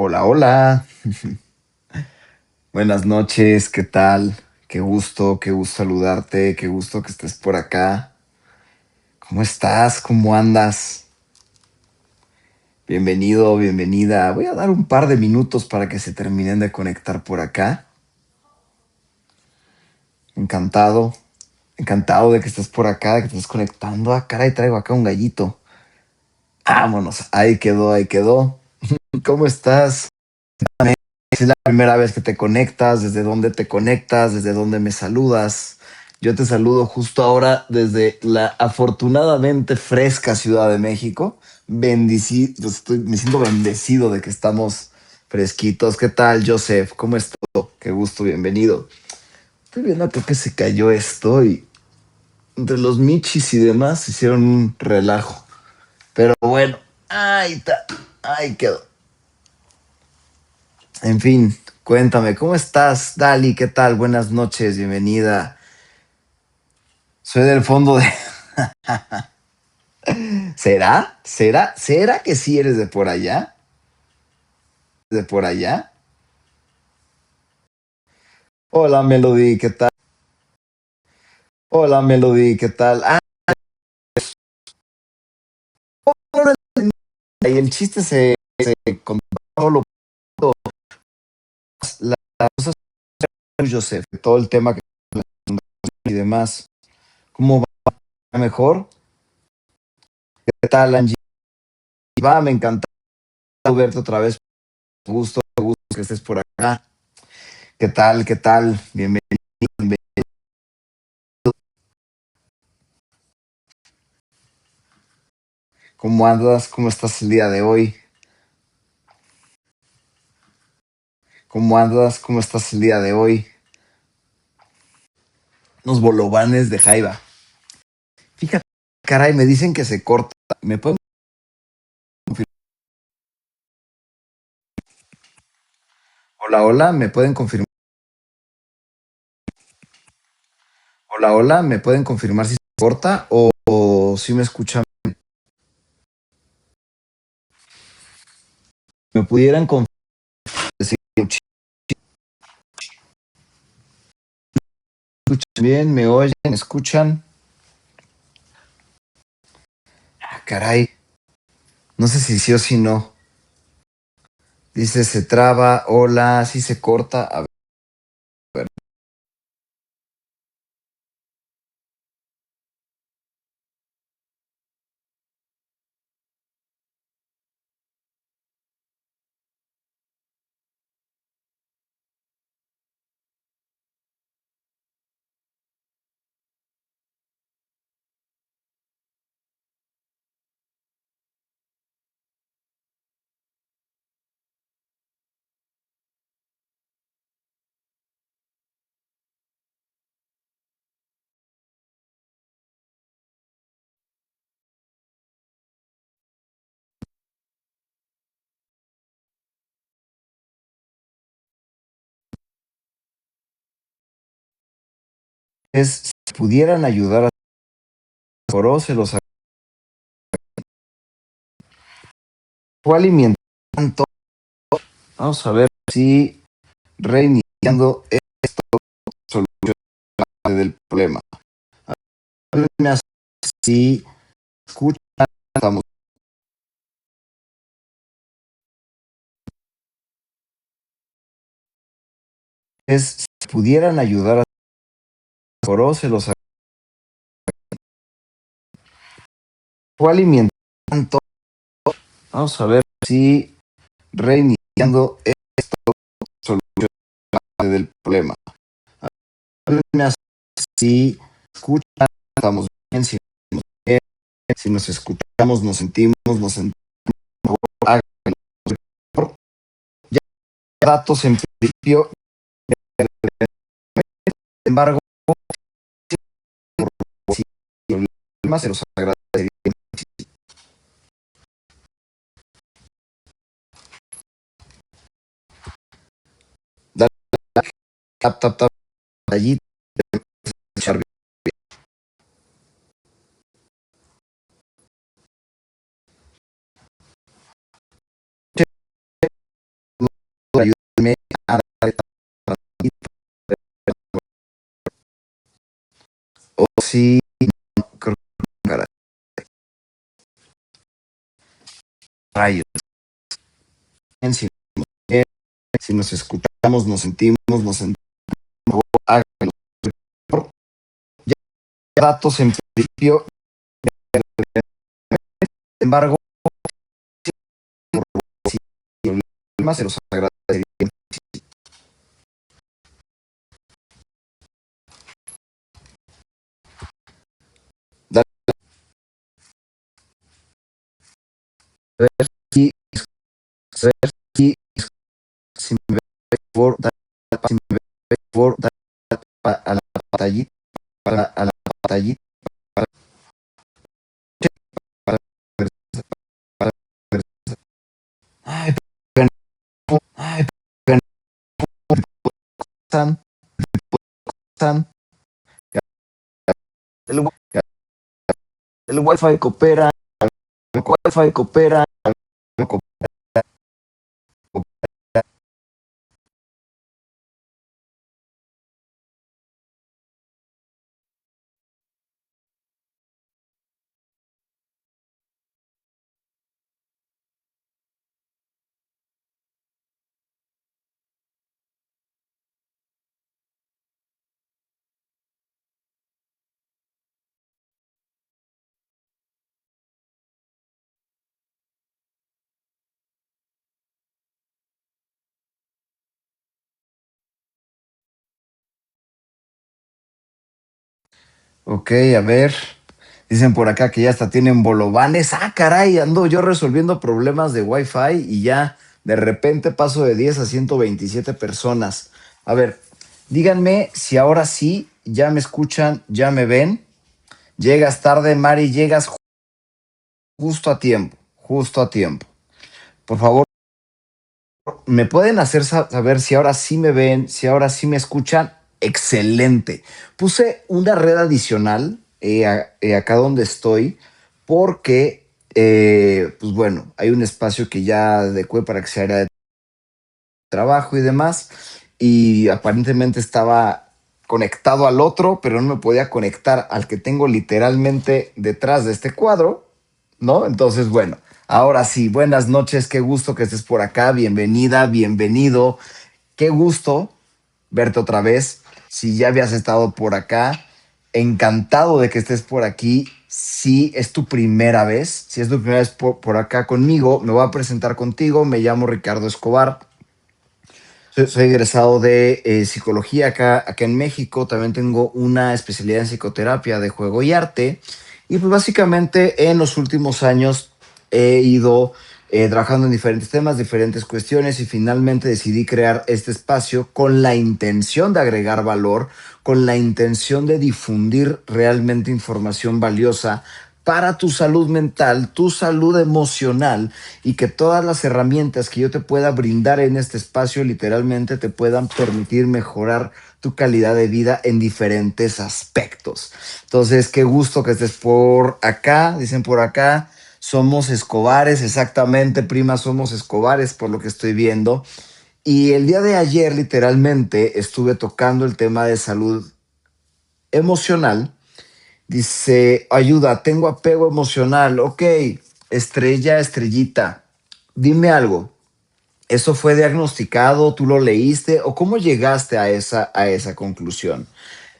Hola, hola. Buenas noches, ¿qué tal? Qué gusto saludarte, qué gusto que estés por acá. ¿Cómo estás? ¿Cómo andas? Bienvenido, bienvenida. Voy a dar un par de minutos para que se terminen de conectar por acá. Encantado, encantado de que estés por acá, de que te estés conectando. Ah, caray, traigo acá un gallito. Vámonos, ahí quedó, ahí quedó. ¿Cómo estás? Si es la primera vez que te conectas, ¿desde dónde te conectas? ¿Desde dónde me saludas? Yo te saludo justo ahora desde la afortunadamente fresca Ciudad de México. Me siento bendecido de que estamos fresquitos. ¿Qué tal, Joseph? ¿Cómo estás? Qué gusto, bienvenido. Estoy viendo acá que se cayó esto y entre los michis y demás hicieron un relajo. Pero bueno, ahí está, ahí quedó. En fin, cuéntame, ¿cómo estás, Dali? ¿Qué tal? Buenas noches, bienvenida. Soy del fondo de... ¿Será? ¿Será? ¿Será que sí eres de por allá? ¿De por allá? Hola, Melody, ¿qué tal? Hola, Melody, ¿qué tal? Ah, y el chiste se contó lo las cosas de Joseph, todo el tema que y demás. ¿Cómo va mejor? ¿Qué tal, Angie? Va, me encanta verte otra vez. Gusto que estés por acá. ¿Qué tal? ¿Qué tal? Bienvenido. ¿Cómo andas? ¿Cómo estás el día de hoy? ¿Cómo andas? ¿Cómo estás el día de hoy? Unos bolovanes de jaiba. Fíjate, caray, me dicen que se corta. ¿Me pueden confirmar? Hola, hola, ¿me pueden confirmar? Hola, hola, ¿me pueden confirmar si se corta o si me escuchan? ¿Me pudieran confirmar si me escuchan bien? ¿Me oyen? ¿Me escuchan? Ah, caray, no sé si sí o si no. Dice se traba, hola, sí se corta. A ver, es, si pudieran ayudar a Coró, se los cual y mientras tanto, vamos a ver si reiniciando esto soluciona parte del problema. Háblenme así, escuchan, estamos. Es, si pudieran ayudar a Coró, se los cual y mientras tanto, vamos a ver si reiniciando esto soluciona parte del problema. Háblenme así, escuchan, estamos bien, si nos, bien, si nos escuchamos, nos sentimos, háganlo. Ya datos en principio, sin embargo, si el problema se los agradecería. Dale tap, tap, tap, allí, escuchar bien. O sí, creo que caray, rayos. Si, si nos escuchamos, nos sentimos, háganlo. Ya datos en principio, sin embargo, si el problema se los agradecería. Dale, a ver si, a ver si me ve por, si me ve por, a la pantallita, a la pantallita, para ver, para ver. Ay, pero no, ay, pero no, están, están, el, el wifi coopera, el wifi coopera, ok, a ver. Dicen por acá que ya hasta tienen bolovanes. Ah, caray, ando yo resolviendo problemas de Wi-Fi y ya de repente paso de 10 a 127 personas. A ver, díganme si ahora sí ya me escuchan, ya me ven. Llegas tarde, Mari, llegas justo a tiempo, justo a tiempo. Por favor, ¿me pueden hacer saber si ahora sí me ven, si ahora sí me escuchan? Excelente. Puse una red adicional acá donde estoy porque, pues bueno, hay un espacio que ya adecué para que sea área de trabajo y demás y aparentemente estaba conectado al otro, pero no me podía conectar al que tengo literalmente detrás de este cuadro, ¿no? Entonces, bueno, ahora sí, buenas noches, qué gusto que estés por acá, bienvenida, bienvenido, qué gusto verte otra vez, si ya habías estado por acá, encantado de que estés por aquí, si es tu primera vez, si es tu primera vez por acá conmigo, me voy a presentar contigo, me llamo Ricardo Escobar, soy egresado de psicología acá en México. También tengo una especialidad en psicoterapia de juego y arte. Y pues básicamente en los últimos años he ido trabajando en diferentes temas, diferentes cuestiones y finalmente decidí crear este espacio con la intención de agregar valor, con la intención de difundir realmente información valiosa para tu salud mental, tu salud emocional y que todas las herramientas que yo te pueda brindar en este espacio literalmente te puedan permitir mejorar tu calidad de vida en diferentes aspectos. Entonces, qué gusto que estés por acá, dicen por acá, somos Escobares, exactamente, prima, somos Escobares por lo que estoy viendo. Y el día de ayer literalmente estuve tocando el tema de salud emocional. Dice, ayuda, tengo apego emocional. Ok, estrella, estrellita, dime algo. ¿Eso fue diagnosticado? ¿Tú lo leíste? ¿O cómo llegaste a esa conclusión?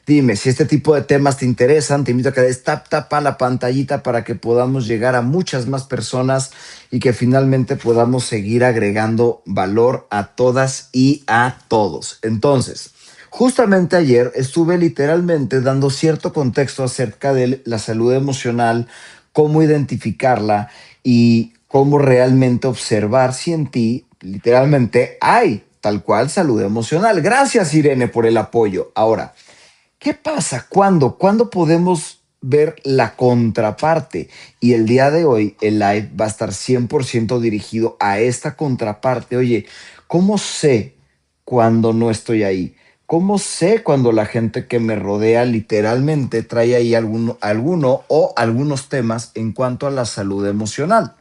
Dime, si este tipo de temas te interesan, te invito a que des tapa la pantallita para que podamos llegar a muchas más personas y que finalmente podamos seguir agregando valor a todas y a todos. Entonces, justamente ayer estuve literalmente dando cierto contexto acerca de la salud emocional, cómo identificarla y cómo realmente observar si en ti literalmente hay tal cual salud emocional. Gracias, Irene, por el apoyo. Ahora, ¿qué pasa? ¿Cuándo podemos ver la contraparte? Y el día de hoy el live va a estar 100% dirigido a esta contraparte. Oye, ¿cómo sé cuando no estoy ahí? ¿Cómo sé cuando la gente que me rodea literalmente trae ahí alguno o algunos temas en cuanto a la salud emocional?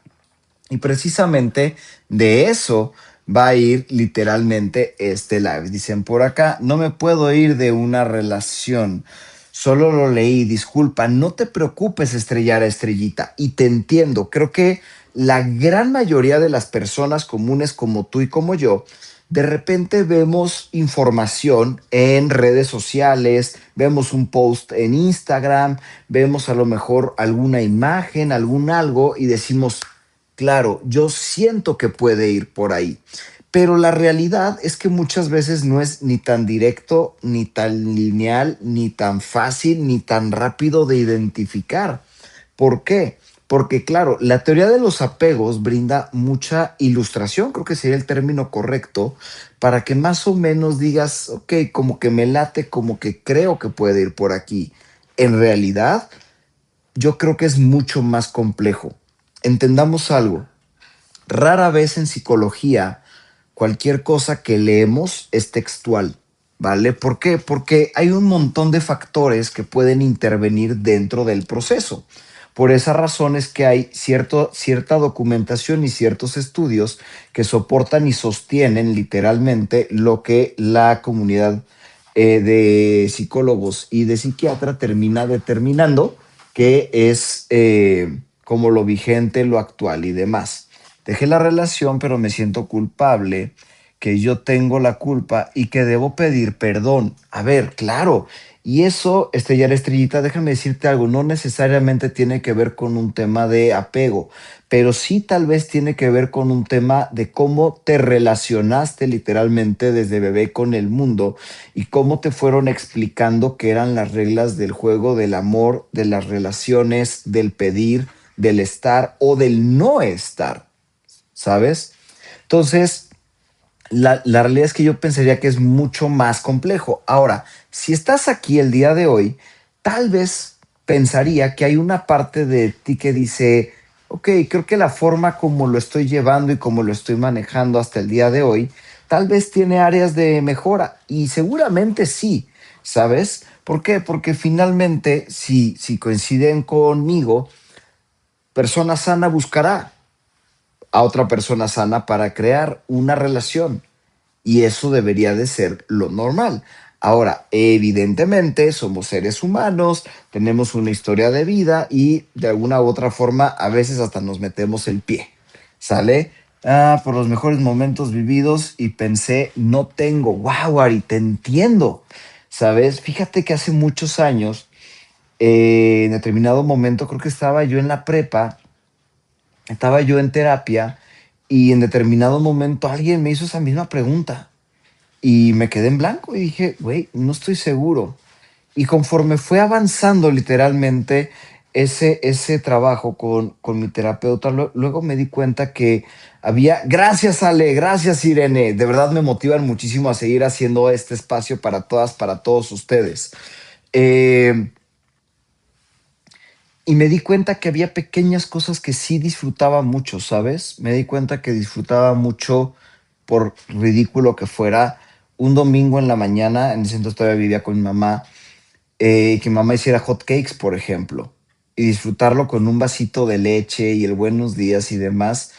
Y precisamente de eso va a ir literalmente este live. Dicen por acá, no me puedo ir de una relación. Solo lo leí, disculpa, no te preocupes, estrellar estrellita. Y te entiendo, creo que la gran mayoría de las personas comunes como tú y como yo, de repente vemos información en redes sociales, vemos un post en Instagram, vemos a lo mejor alguna imagen, algún algo y decimos, claro, yo siento que puede ir por ahí. Pero la realidad es que muchas veces no es ni tan directo, ni tan lineal, ni tan fácil, ni tan rápido de identificar. ¿Por qué? Porque claro, la teoría de los apegos brinda mucha ilustración, creo que sería el término correcto, para que más o menos digas, ok, como que me late, como que creo que puede ir por aquí. En realidad, yo creo que es mucho más complejo. Entendamos algo, rara vez en psicología cualquier cosa que leemos es textual, ¿vale? ¿Por qué? Porque hay un montón de factores que pueden intervenir dentro del proceso. Por esa razón es que hay cierta documentación y ciertos estudios que soportan y sostienen literalmente lo que la comunidad de psicólogos y de psiquiatra termina determinando que es como lo vigente, lo actual y demás. Dejé la relación, pero me siento culpable, que yo tengo la culpa y que debo pedir perdón. A ver, claro. Y eso, Estrellar Estrellita, déjame decirte algo, no necesariamente tiene que ver con un tema de apego, pero sí tal vez tiene que ver con un tema de cómo te relacionaste literalmente desde bebé con el mundo y cómo te fueron explicando qué eran las reglas del juego, del amor, de las relaciones, del pedir, del estar o del no estar. ¿Sabes? Entonces, la realidad es que yo pensaría que es mucho más complejo. Ahora, si estás aquí el día de hoy, tal vez pensaría que hay una parte de ti que dice, ok, creo que la forma como lo estoy llevando y como lo estoy manejando hasta el día de hoy, tal vez tiene áreas de mejora y seguramente sí, ¿sabes? ¿Por qué? Porque finalmente, si coinciden conmigo, persona sana buscará a otra persona sana para crear una relación. Y eso debería de ser lo normal. Ahora, evidentemente somos seres humanos, tenemos una historia de vida y de alguna u otra forma a veces hasta nos metemos el pie. ¿Sale? Por los mejores momentos vividos y pensé, no tengo, wow, Ari, te entiendo. ¿Sabes? Fíjate que hace muchos años, en determinado momento, creo que estaba yo en la prepa, estaba yo en terapia y en determinado momento alguien me hizo esa misma pregunta y me quedé en blanco y dije, güey, no estoy seguro. Y conforme fue avanzando literalmente ese trabajo con mi terapeuta, luego me di cuenta que había, gracias Ale, gracias Irene, de verdad me motivan muchísimo a seguir haciendo este espacio para todas, para todos ustedes. Eh, y me di cuenta que había pequeñas cosas que sí disfrutaba mucho, ¿sabes? Me di cuenta que disfrutaba mucho, por ridículo que fuera, un domingo en la mañana, en ese entonces todavía vivía con mi mamá, que mi mamá hiciera hot cakes, por ejemplo, y disfrutarlo con un vasito de leche y el buenos días y demás,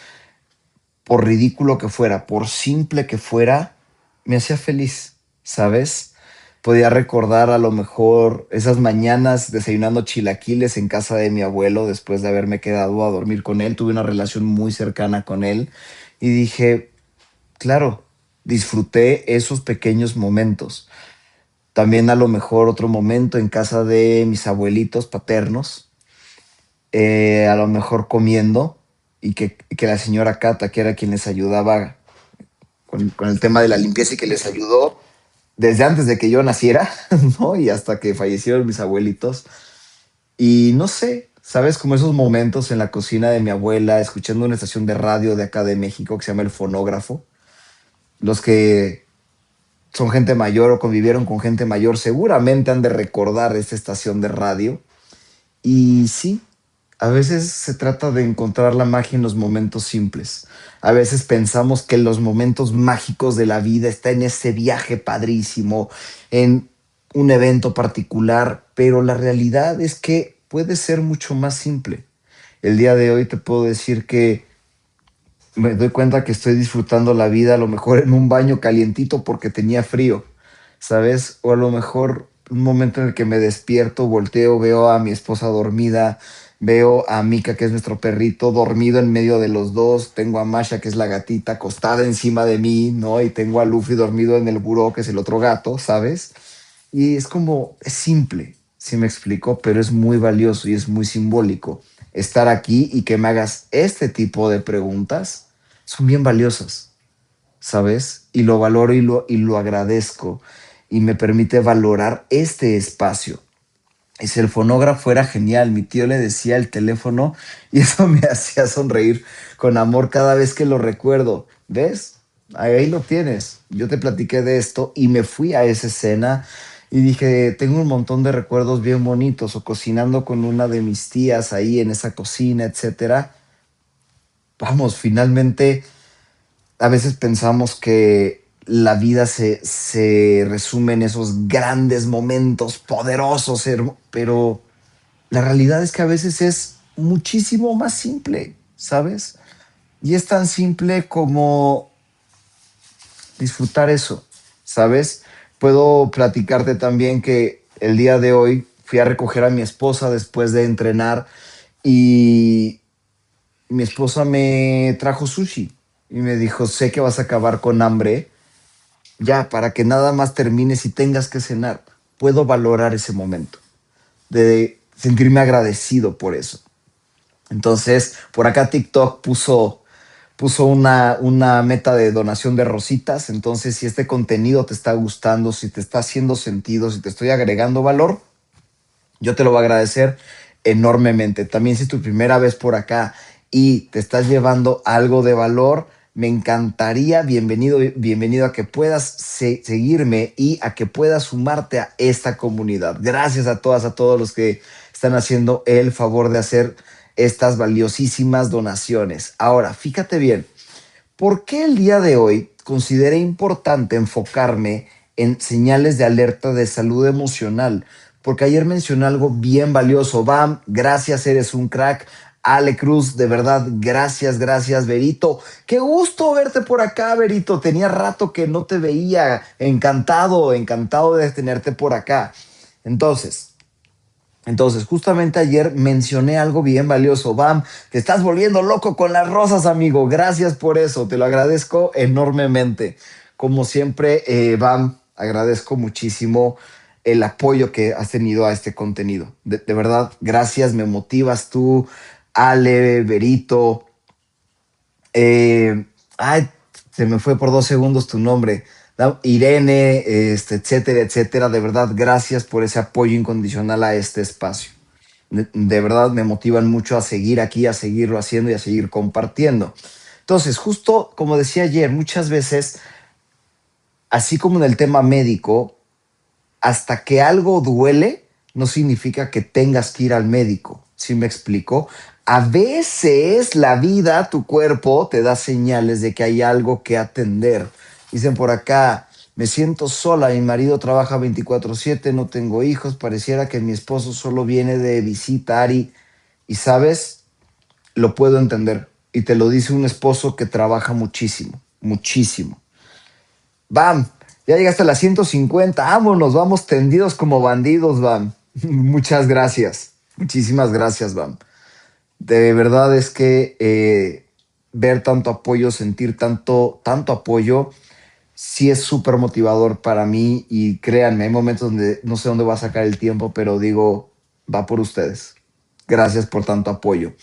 por ridículo que fuera, por simple que fuera, me hacía feliz, ¿sabes? Podía recordar a lo mejor esas mañanas desayunando chilaquiles en casa de mi abuelo después de haberme quedado a dormir con él. Tuve una relación muy cercana con él y dije, claro, disfruté esos pequeños momentos. También a lo mejor otro momento en casa de mis abuelitos paternos, a lo mejor comiendo y que la señora Cata, que era quien les ayudaba con el tema de la limpieza y que les ayudó desde antes de que yo naciera, ¿no? Y hasta que fallecieron mis abuelitos. Y no sé, ¿sabes? Como esos momentos en la cocina de mi abuela, escuchando una estación de radio de acá de México que se llama El Fonógrafo. Los que son gente mayor o convivieron con gente mayor seguramente han de recordar esta estación de radio. Y sí, a veces se trata de encontrar la magia en los momentos simples. A veces pensamos que los momentos mágicos de la vida está en ese viaje padrísimo, en un evento particular, pero la realidad es que puede ser mucho más simple. El día de hoy te puedo decir que me doy cuenta que estoy disfrutando la vida a lo mejor en un baño calientito porque tenía frío, ¿sabes? O a lo mejor un momento en el que me despierto, volteo, veo a mi esposa dormida, veo a Mika, que es nuestro perrito, dormido en medio de los dos, tengo a Masha, que es la gatita, acostada encima de mí, ¿no? Y tengo a Luffy dormido en el buró, que es el otro gato, ¿sabes? Y es como, es simple, si me explico, pero es muy valioso y es muy simbólico. Estar aquí y que me hagas este tipo de preguntas son bien valiosas, ¿sabes? Y lo valoro y lo agradezco y me permite valorar este espacio. Y si el fonógrafo era genial, mi tío le decía el teléfono y eso me hacía sonreír con amor cada vez que lo recuerdo. ¿Ves? Ahí lo tienes. Yo te platiqué de esto y me fui a esa escena y dije, tengo un montón de recuerdos bien bonitos o cocinando con una de mis tías ahí en esa cocina, etcétera. Vamos, finalmente a veces pensamos que la vida se resume en esos grandes momentos poderosos, pero la realidad es que a veces es muchísimo más simple, ¿sabes? Y es tan simple como disfrutar eso, ¿sabes? Puedo platicarte también que el día de hoy fui a recoger a mi esposa después de entrenar y mi esposa me trajo sushi y me dijo, sé que vas a acabar con hambre, ya, para que nada más termines y tengas que cenar. Puedo valorar ese momento, de sentirme agradecido por eso. Entonces, por acá TikTok puso una meta de donación de rositas. Entonces, si este contenido te está gustando, si te está haciendo sentido, si te estoy agregando valor, yo te lo voy a agradecer enormemente. También si es tu primera vez por acá y te estás llevando algo de valor, me encantaría, bienvenido a que puedas seguirme y a que puedas sumarte a esta comunidad. Gracias a todas, a todos los que están haciendo el favor de hacer estas valiosísimas donaciones. Ahora, fíjate bien, ¿por qué el día de hoy consideré importante enfocarme en señales de alerta de salud emocional? Porque ayer mencioné algo bien valioso. Bam, gracias, eres un crack. Ale Cruz, de verdad, gracias, gracias, Berito. Qué gusto verte por acá, Berito. Tenía rato que no te veía. Encantado, encantado de tenerte por acá. Entonces, justamente ayer mencioné algo bien valioso. Bam, te estás volviendo loco con las rosas, amigo. Gracias por eso, te lo agradezco enormemente. Como siempre, Bam, agradezco muchísimo el apoyo que has tenido a este contenido. De verdad, gracias, me motivas tú, Ale, Berito. Eh, ay, se me fue por 2 segundos tu nombre. ¿No? Irene, etcétera, etcétera. De verdad, gracias por ese apoyo incondicional a este espacio. De verdad me motivan mucho a seguir aquí, a seguirlo haciendo y a seguir compartiendo. Entonces, justo como decía ayer, muchas veces, así como en el tema médico, hasta que algo duele, no significa que tengas que ir al médico. ¿Sí me explico? A veces la vida, tu cuerpo, te da señales de que hay algo que atender. Dicen por acá, me siento sola, mi marido trabaja 24/7, no tengo hijos, pareciera que mi esposo solo viene de visitar y sabes, lo puedo entender. Y te lo dice un esposo que trabaja muchísimo, muchísimo. Bam, ya llegaste a las 150. Vámonos, vamos tendidos como bandidos, Bam. Muchas gracias. Muchísimas gracias, Bam. De verdad es que ver tanto apoyo, sentir tanto apoyo, sí es súper motivador para mí. Y créanme, hay momentos donde no sé dónde va a sacar el tiempo, pero digo, va por ustedes. Gracias por tanto apoyo.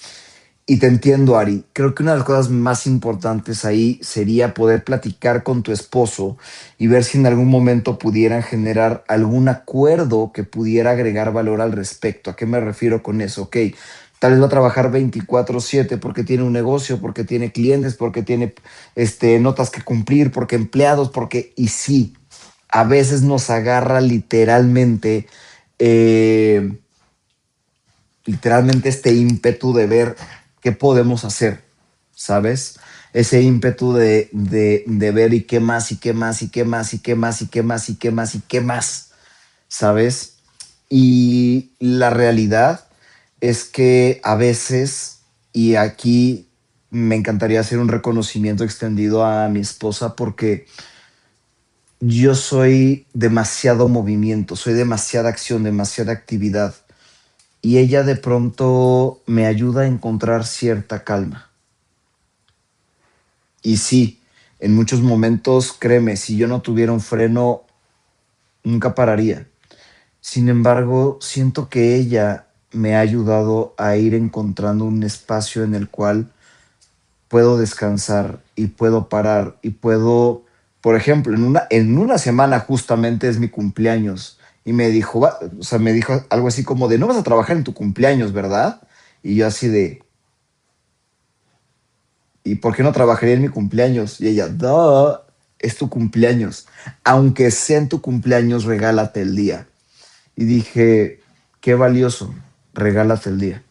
Y te entiendo, Ari. Creo que una de las cosas más importantes ahí sería poder platicar con tu esposo y ver si en algún momento pudieran generar algún acuerdo que pudiera agregar valor al respecto. ¿A qué me refiero con eso? Ok, tal vez va a trabajar 24/7 porque tiene un negocio, porque tiene clientes, porque tiene notas que cumplir, porque empleados, porque... Y sí, a veces nos agarra eh, literalmente este ímpetu de ver qué podemos hacer, ¿sabes? Ese ímpetu de ver y qué más, y qué más, y qué más, y qué más, y qué más, y qué más, y qué más, ¿sabes? Y la realidad es que a veces, y aquí me encantaría hacer un reconocimiento extendido a mi esposa porque yo soy demasiado movimiento, soy demasiada acción, demasiada actividad y ella de pronto me ayuda a encontrar cierta calma. Y sí, en muchos momentos, créeme, si yo no tuviera un freno, nunca pararía. Sin embargo, siento que ella me ha ayudado a ir encontrando un espacio en el cual puedo descansar y puedo parar y puedo, por ejemplo, en una semana justamente es mi cumpleaños y me dijo, o sea, me dijo algo así como de, no vas a trabajar en tu cumpleaños, ¿verdad? Y yo así de, ¿y por qué no trabajaría en mi cumpleaños? Y ella, duh, es tu cumpleaños. Aunque sea en tu cumpleaños, regálate el día. Y dije, qué valioso, regálate el día.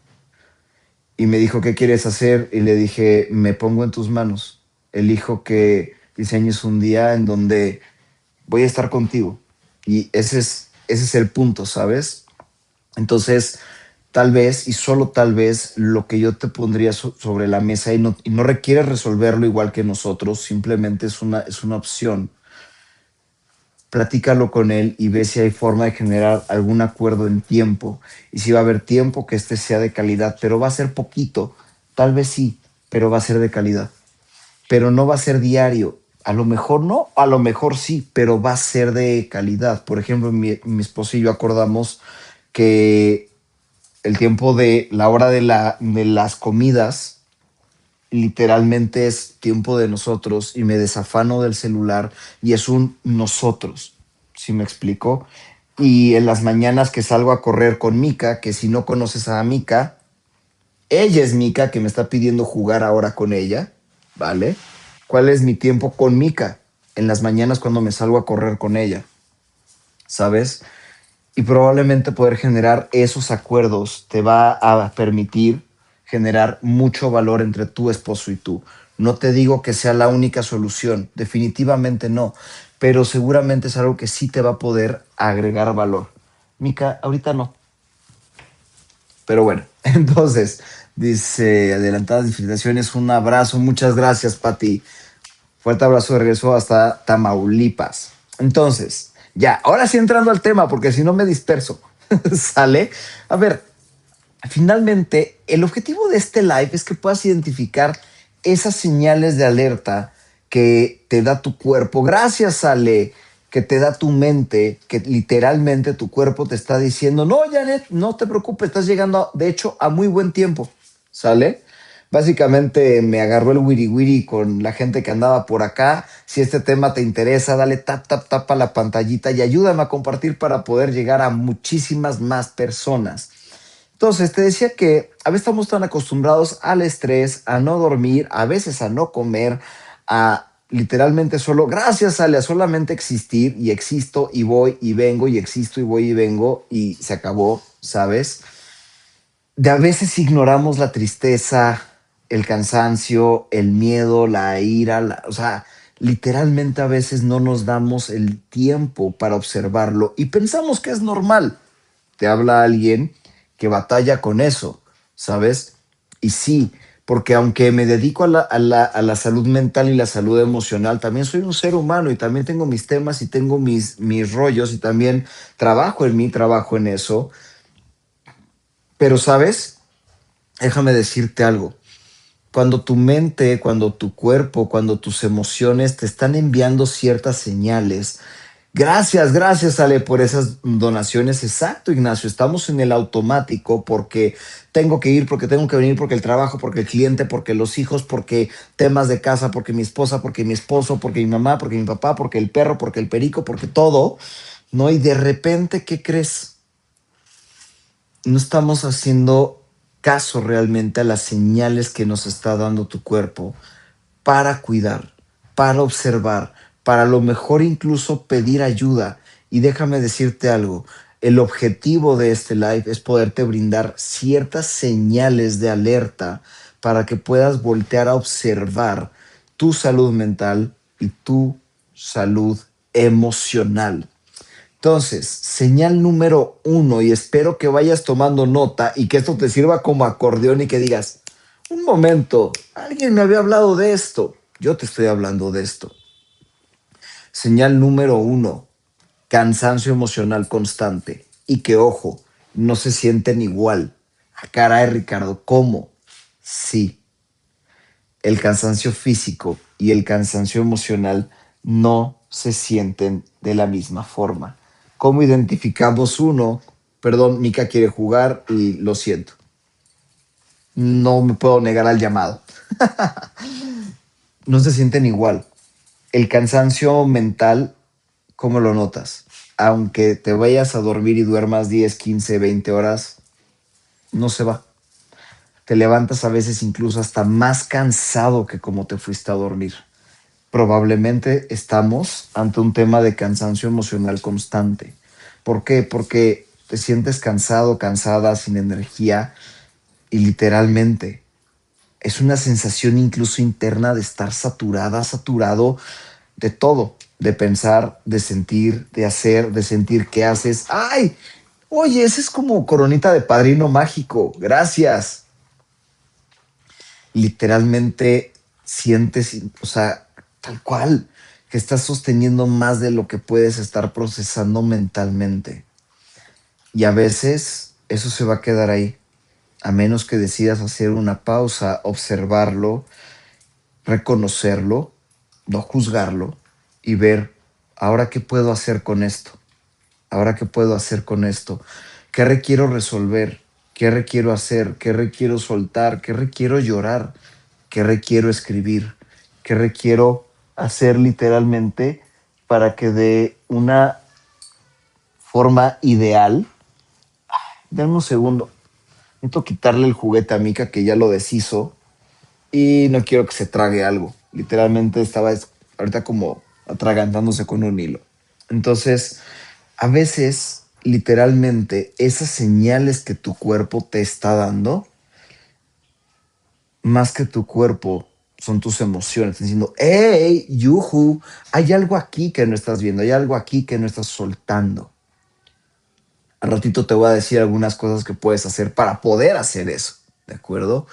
Y me dijo, ¿qué quieres hacer? Y le dije, me pongo en tus manos. Elijo que diseñes un día en donde voy a estar contigo. Y ese es el punto, ¿sabes? Entonces, tal vez y solo tal vez lo que yo te pondría sobre la mesa y no requiere resolverlo igual que nosotros, simplemente es una opción. Platícalo con él y ve si hay forma de generar algún acuerdo en tiempo y si va a haber tiempo que este sea de calidad, pero va a ser poquito, tal vez sí, pero va a ser de calidad, pero no va a ser diario. A lo mejor no, a lo mejor sí, pero va a ser de calidad. Por ejemplo, mi esposo y yo acordamos que el tiempo de la hora de las comidas literalmente es tiempo de nosotros y me desafano del celular y es un nosotros, ¿sí me explico? Y en las mañanas que salgo a correr con Mika, que si no conoces a Mika, ella es Mika que me está pidiendo jugar ahora con ella, ¿vale? ¿Cuál es mi tiempo con Mika? En las mañanas cuando me salgo a correr con ella, ¿sabes? Y probablemente poder generar esos acuerdos te va a permitir generar mucho valor entre tu esposo y tú. No te digo que sea la única solución, definitivamente no, pero seguramente es algo que sí te va a poder agregar valor. Mica, ahorita no, pero bueno, entonces dice adelantadas felicitaciones, un abrazo, muchas gracias, Pati. Fuerte abrazo de regreso hasta Tamaulipas. Entonces, ya, ahora sí entrando al tema, porque si no me disperso. ¿Sale? A ver, finalmente, el objetivo de este live es que puedas identificar esas señales de alerta que te da tu cuerpo. Gracias, Ale, que te da tu mente, que literalmente tu cuerpo te está diciendo, no, Janet, no te preocupes, estás llegando, de hecho, a muy buen tiempo. ¿Sale? Básicamente me agarró el wiri wiri con la gente que andaba por acá. Si este tema te interesa, dale tap, tap, tap a la pantallita y ayúdame a compartir para poder llegar a muchísimas más personas. Entonces, te decía que a veces estamos tan acostumbrados al estrés, a no dormir, a veces a no comer, a literalmente solo, gracias Ale, a solamente existir y existo y voy y vengo y existo y voy y vengo y se acabó, ¿sabes? De a veces ignoramos la tristeza, el cansancio, el miedo, la ira, o sea, literalmente a veces no nos damos el tiempo para observarlo y pensamos que es normal. Te habla alguien que batalla con eso, ¿sabes? Y sí, porque aunque me dedico a la salud mental y la salud emocional, también soy un ser humano y también tengo mis temas y tengo mis rollos y también trabajo en mí, trabajo en eso. Pero, ¿sabes? Déjame decirte algo. Cuando tu mente, cuando tu cuerpo, cuando tus emociones te están enviando ciertas señales. Gracias, gracias Ale por esas donaciones. Exacto, Ignacio, estamos en el automático porque tengo que ir, porque tengo que venir, porque el trabajo, porque el cliente, porque los hijos, porque temas de casa, porque mi esposa, porque mi esposo, porque mi mamá, porque mi papá, porque el perro, porque el perico, porque todo, ¿no? Y de repente, ¿qué crees? No estamos haciendo caso realmente a las señales que nos está dando tu cuerpo para cuidar, para observar, para a lo mejor incluso pedir ayuda. Y déjame decirte algo, el objetivo de este live es poderte brindar ciertas señales de alerta para que puedas voltear a observar tu salud mental y tu salud emocional. Entonces, señal número uno, y espero que vayas tomando nota y que esto te sirva como acordeón y que digas, Un momento, alguien me había hablado de esto. Yo te estoy hablando de esto. Señal número uno, cansancio emocional constante. Y que, ojo, no se sienten igual. Ah, caray, Ricardo, ¿cómo? Sí, el cansancio físico y el cansancio emocional no se sienten de la misma forma. ¿Cómo identificamos uno? Perdón, Mika quiere jugar y lo siento. No me puedo negar al llamado. No se sienten igual. El cansancio mental, ¿cómo lo notas? Aunque te vayas a dormir y duermas 10, 15, 20 horas, no se va. Te levantas a veces incluso hasta más cansado que como te fuiste a dormir. Probablemente estamos ante un tema de cansancio emocional constante. ¿Por qué? Porque te sientes cansado, cansada, sin energía y literalmente es una sensación incluso interna de estar saturada, saturado de todo, de pensar, de sentir, de hacer, de sentir qué haces. ¡Ay! Oye, ese es como coronita de padrino mágico. Gracias. Literalmente sientes, o sea, tal cual, que estás sosteniendo más de lo que puedes estar procesando mentalmente. Y a veces eso se va a quedar ahí, a menos que decidas hacer una pausa, observarlo, reconocerlo, no juzgarlo y ver, ahora qué puedo hacer con esto, ahora qué puedo hacer con esto, qué requiero resolver, qué requiero hacer, qué requiero soltar, qué requiero llorar, qué requiero escribir, qué requiero hacer literalmente para que de una forma ideal, denme un segundo, necesito quitarle el juguete a Mika que ya lo deshizo y no quiero que se trague algo. Literalmente estaba ahorita como atragantándose con un hilo. Entonces, a veces, literalmente, esas señales que tu cuerpo te está dando, más que tu cuerpo, son tus emociones. Están diciendo, hey, yuhu, hay algo aquí que no estás viendo, hay algo aquí que no estás soltando. Al ratito te voy a decir algunas cosas que puedes hacer para poder hacer eso, ¿de acuerdo?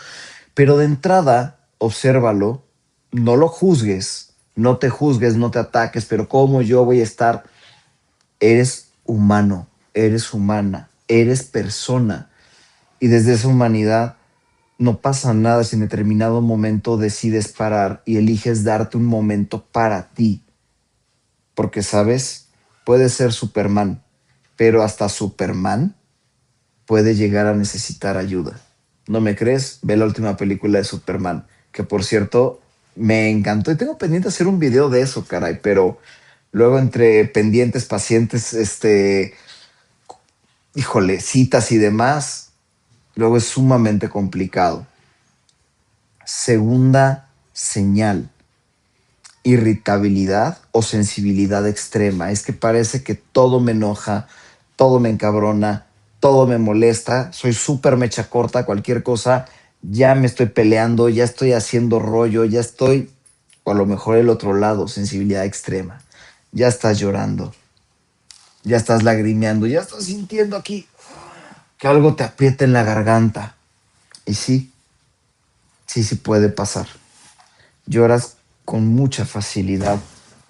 Pero de entrada, obsérvalo, no lo juzgues, no te juzgues, no te ataques, pero ¿cómo yo voy a estar? Eres humano, eres humana, eres persona. Y desde esa humanidad no pasa nada si en determinado momento decides parar y eliges darte un momento para ti. Porque, ¿sabes? Puedes ser Superman, pero hasta Superman puede llegar a necesitar ayuda. ¿No me crees? Ve la última película de Superman, que por cierto me encantó y tengo pendiente hacer un video de eso, caray, pero luego entre pendientes, pacientes, híjole, citas y demás, luego es sumamente complicado. Segunda señal, irritabilidad o sensibilidad extrema. Es que parece que todo me enoja, todo me encabrona, todo me molesta. Soy súper mecha corta, cualquier cosa, ya me estoy peleando, ya estoy haciendo rollo, ya estoy, o a lo mejor el otro lado, sensibilidad extrema. Ya estás llorando, ya estás lagrimeando, ya estás sintiendo aquí que algo te aprieta en la garganta. Y sí, sí, sí puede pasar. Lloras con mucha facilidad.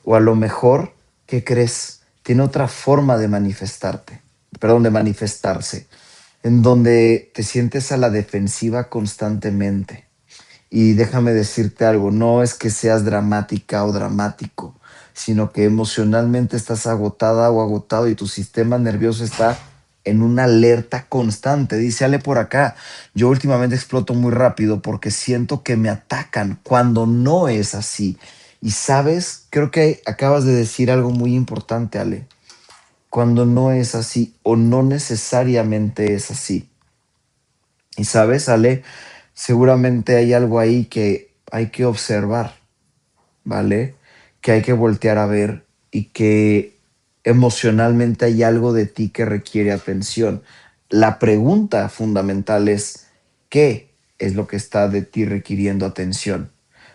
O a lo mejor, ¿qué crees? Tiene otra forma de manifestarte, perdón, de manifestarse, en donde te sientes a la defensiva constantemente. Y déjame decirte algo, no es que seas dramática o dramático, sino que emocionalmente estás agotada o agotado y tu sistema nervioso está en una alerta constante. Dice Ale por acá, yo últimamente exploto muy rápido porque siento que me atacan cuando no es así. Y sabes, creo que acabas de decir algo muy importante, Ale. Cuando no es así o no necesariamente es así. Y sabes, Ale, seguramente hay algo ahí que hay que observar, ¿vale? Que hay que voltear a ver y que emocionalmente hay algo de ti que requiere atención. La pregunta fundamental es, ¿qué es lo que está de ti requiriendo atención?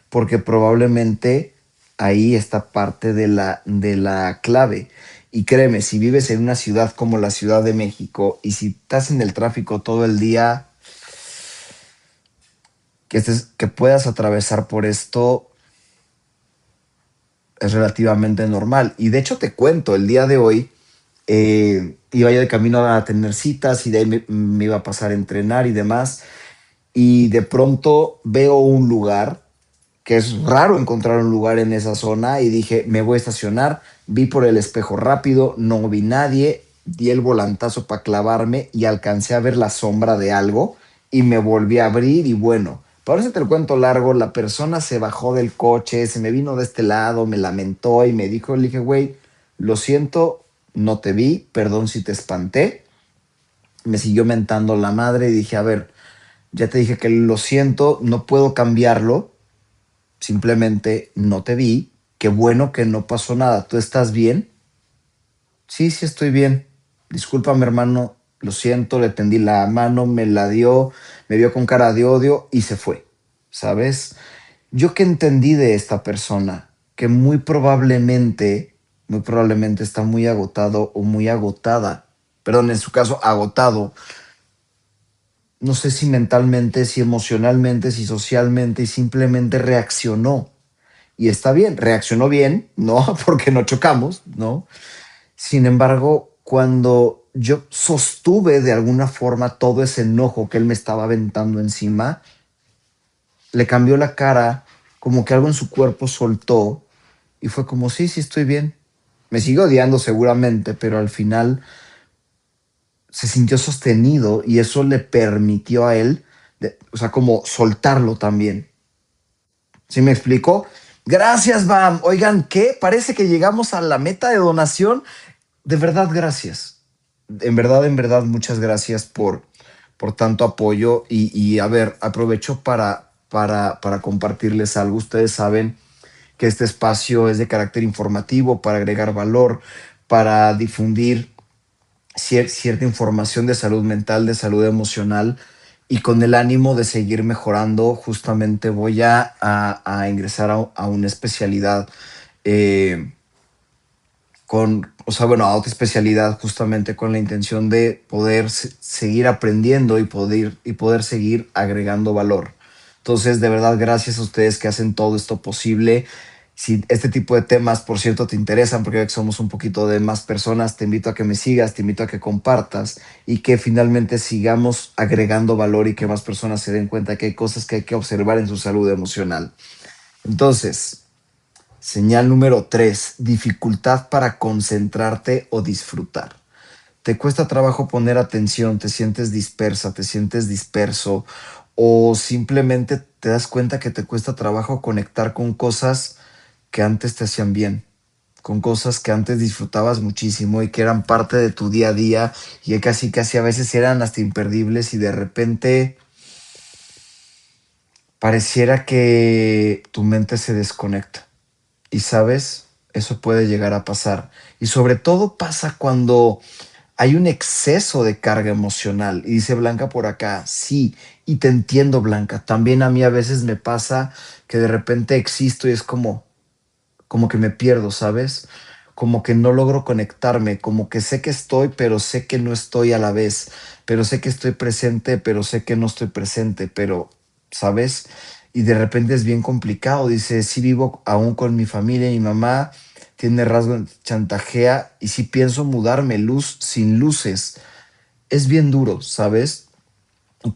Porque probablemente ahí está parte de la clave. Y créeme, si vives en una ciudad como la Ciudad de México y si estás en el tráfico todo el día, que puedas atravesar por esto es relativamente normal. Y de hecho te cuento, el día de hoy iba yo de camino a tener citas y de ahí me iba a pasar a entrenar y demás. Y de pronto veo un lugar que es raro encontrar un lugar en esa zona y dije, me voy a estacionar, vi por el espejo rápido, no vi nadie, di el volantazo para clavarme y alcancé a ver la sombra de algo y me volví a abrir y bueno, para eso te lo cuento largo, la persona se bajó del coche, se me vino de este lado, me lamentó y me dijo, le dije, güey, lo siento, no te vi, perdón si te espanté, me siguió mentando la madre y dije, a ver, ya te dije que lo siento, no puedo cambiarlo, simplemente no te vi, qué bueno que no pasó nada, ¿tú estás bien? Sí, sí estoy bien. Discúlpame, hermano, lo siento, le tendí la mano, me la dio, me vio con cara de odio y se fue. ¿Sabes? Yo que entendí de esta persona, que muy probablemente está muy agotado o muy agotada, perdón, en su caso, agotado, no sé si mentalmente, si emocionalmente, si socialmente, y simplemente reaccionó. Y está bien, reaccionó bien, ¿no? Porque no chocamos, ¿no? Sin embargo, cuando yo sostuve de alguna forma todo ese enojo que él me estaba aventando encima, le cambió la cara, como que algo en su cuerpo soltó y fue como, sí, sí, estoy bien. Me sigue odiando seguramente, pero al final se sintió sostenido y eso le permitió a él, o sea, como soltarlo también. ¿Sí me explicó? Gracias, Bam. Oigan, ¿qué? Parece que llegamos a la meta de donación. De verdad, gracias. En verdad, muchas gracias por tanto apoyo. Y a ver, aprovecho para compartirles algo. Ustedes saben que este espacio es de carácter informativo, para agregar valor, para difundir cierta información de salud mental, de salud emocional. Y con el ánimo de seguir mejorando, justamente voy a ingresar a una especialidad eh, o sea, bueno, a otra especialidad justamente con la intención de poder seguir aprendiendo y poder seguir agregando valor. Entonces, de verdad, gracias a ustedes que hacen todo esto posible. Si este tipo de temas, por cierto, te interesan, porque somos un poquito de más personas, te invito a que me sigas, te invito a que compartas y que finalmente sigamos agregando valor y que más personas se den cuenta que hay cosas que hay que observar en su salud emocional. Entonces, señal número 3, dificultad para concentrarte o disfrutar. Te cuesta trabajo poner atención, te sientes dispersa, te sientes disperso o simplemente te das cuenta que te cuesta trabajo conectar con cosas que antes te hacían bien, con cosas que antes disfrutabas muchísimo y que eran parte de tu día a día y que casi a veces eran hasta imperdibles y de repente pareciera que tu mente se desconecta. Y sabes, eso puede llegar a pasar. Y sobre todo pasa cuando hay un exceso de carga emocional. Y dice Blanca por acá, sí, y te entiendo, Blanca. También a mí a veces me pasa que de repente existo y es como que me pierdo, ¿sabes? Como que no logro conectarme, como que sé que estoy, pero sé que no estoy a la vez, pero sé que estoy presente, pero sé que no estoy presente, pero, ¿sabes? Y de repente es bien complicado, dice, sí vivo aún con mi familia, mi mamá tiene rasgo, chantajea y sí pienso mudarme, luz sin luces. Es bien duro, ¿sabes?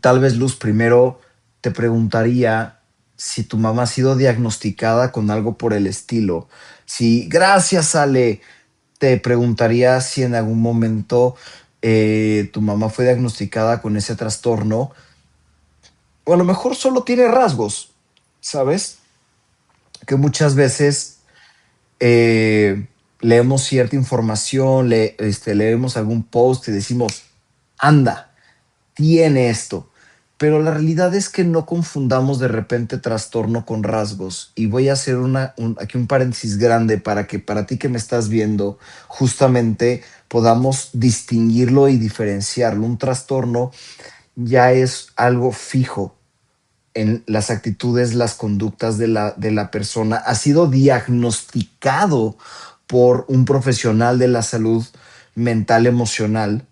Tal vez Luz primero te preguntaría si tu mamá ha sido diagnosticada con algo por el estilo. Si, gracias, Ale, te preguntaría si en algún momento tu mamá fue diagnosticada con ese trastorno o a lo mejor solo tiene rasgos, ¿sabes? Que muchas veces leemos cierta información, leemos algún post y decimos, anda, tiene esto. Pero la realidad es que no confundamos de repente trastorno con rasgos. Y voy a hacer aquí un paréntesis grande para que para ti que me estás viendo, justamente podamos distinguirlo y diferenciarlo. Un trastorno ya es algo fijo en las actitudes, las conductas de la persona. Ha sido diagnosticado por un profesional de la salud mental emocional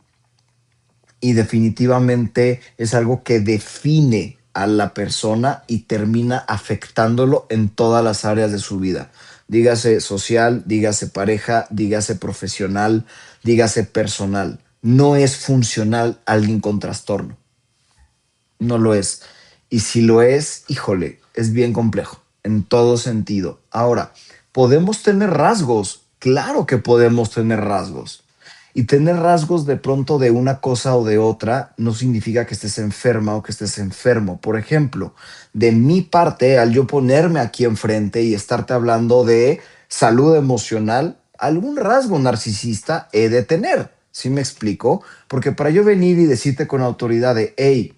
y definitivamente es algo que define. a la persona y termina afectándolo en todas las áreas de su vida. Dígase social, dígase pareja, dígase profesional, dígase personal. No es funcional alguien con trastorno. No lo es. Y si lo es, híjole, es bien complejo en todo sentido. Ahora, ¿podemos tener rasgos? Claro que podemos tener rasgos. Y tener rasgos de pronto de una cosa o de otra no significa que estés enferma o que estés enfermo. Por ejemplo, de mi parte, al yo ponerme aquí enfrente y estarte hablando de salud emocional, algún rasgo narcisista he de tener. ¿Sí me explico? Porque para yo venir y decirte con autoridad de, hey,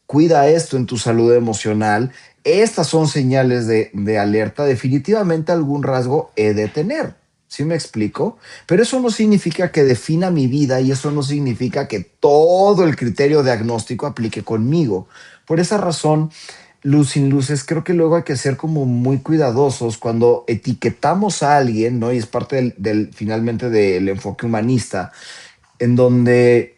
cuida esto en tu salud emocional, estas son señales de alerta, definitivamente algún rasgo he de tener. ¿Sí me explico? Pero eso no significa que defina mi vida y eso no significa que todo el criterio diagnóstico aplique conmigo. Por esa razón, luz sin luces, creo que luego hay que ser como muy cuidadosos cuando etiquetamos a alguien, ¿no? Y es parte finalmente del enfoque humanista, en donde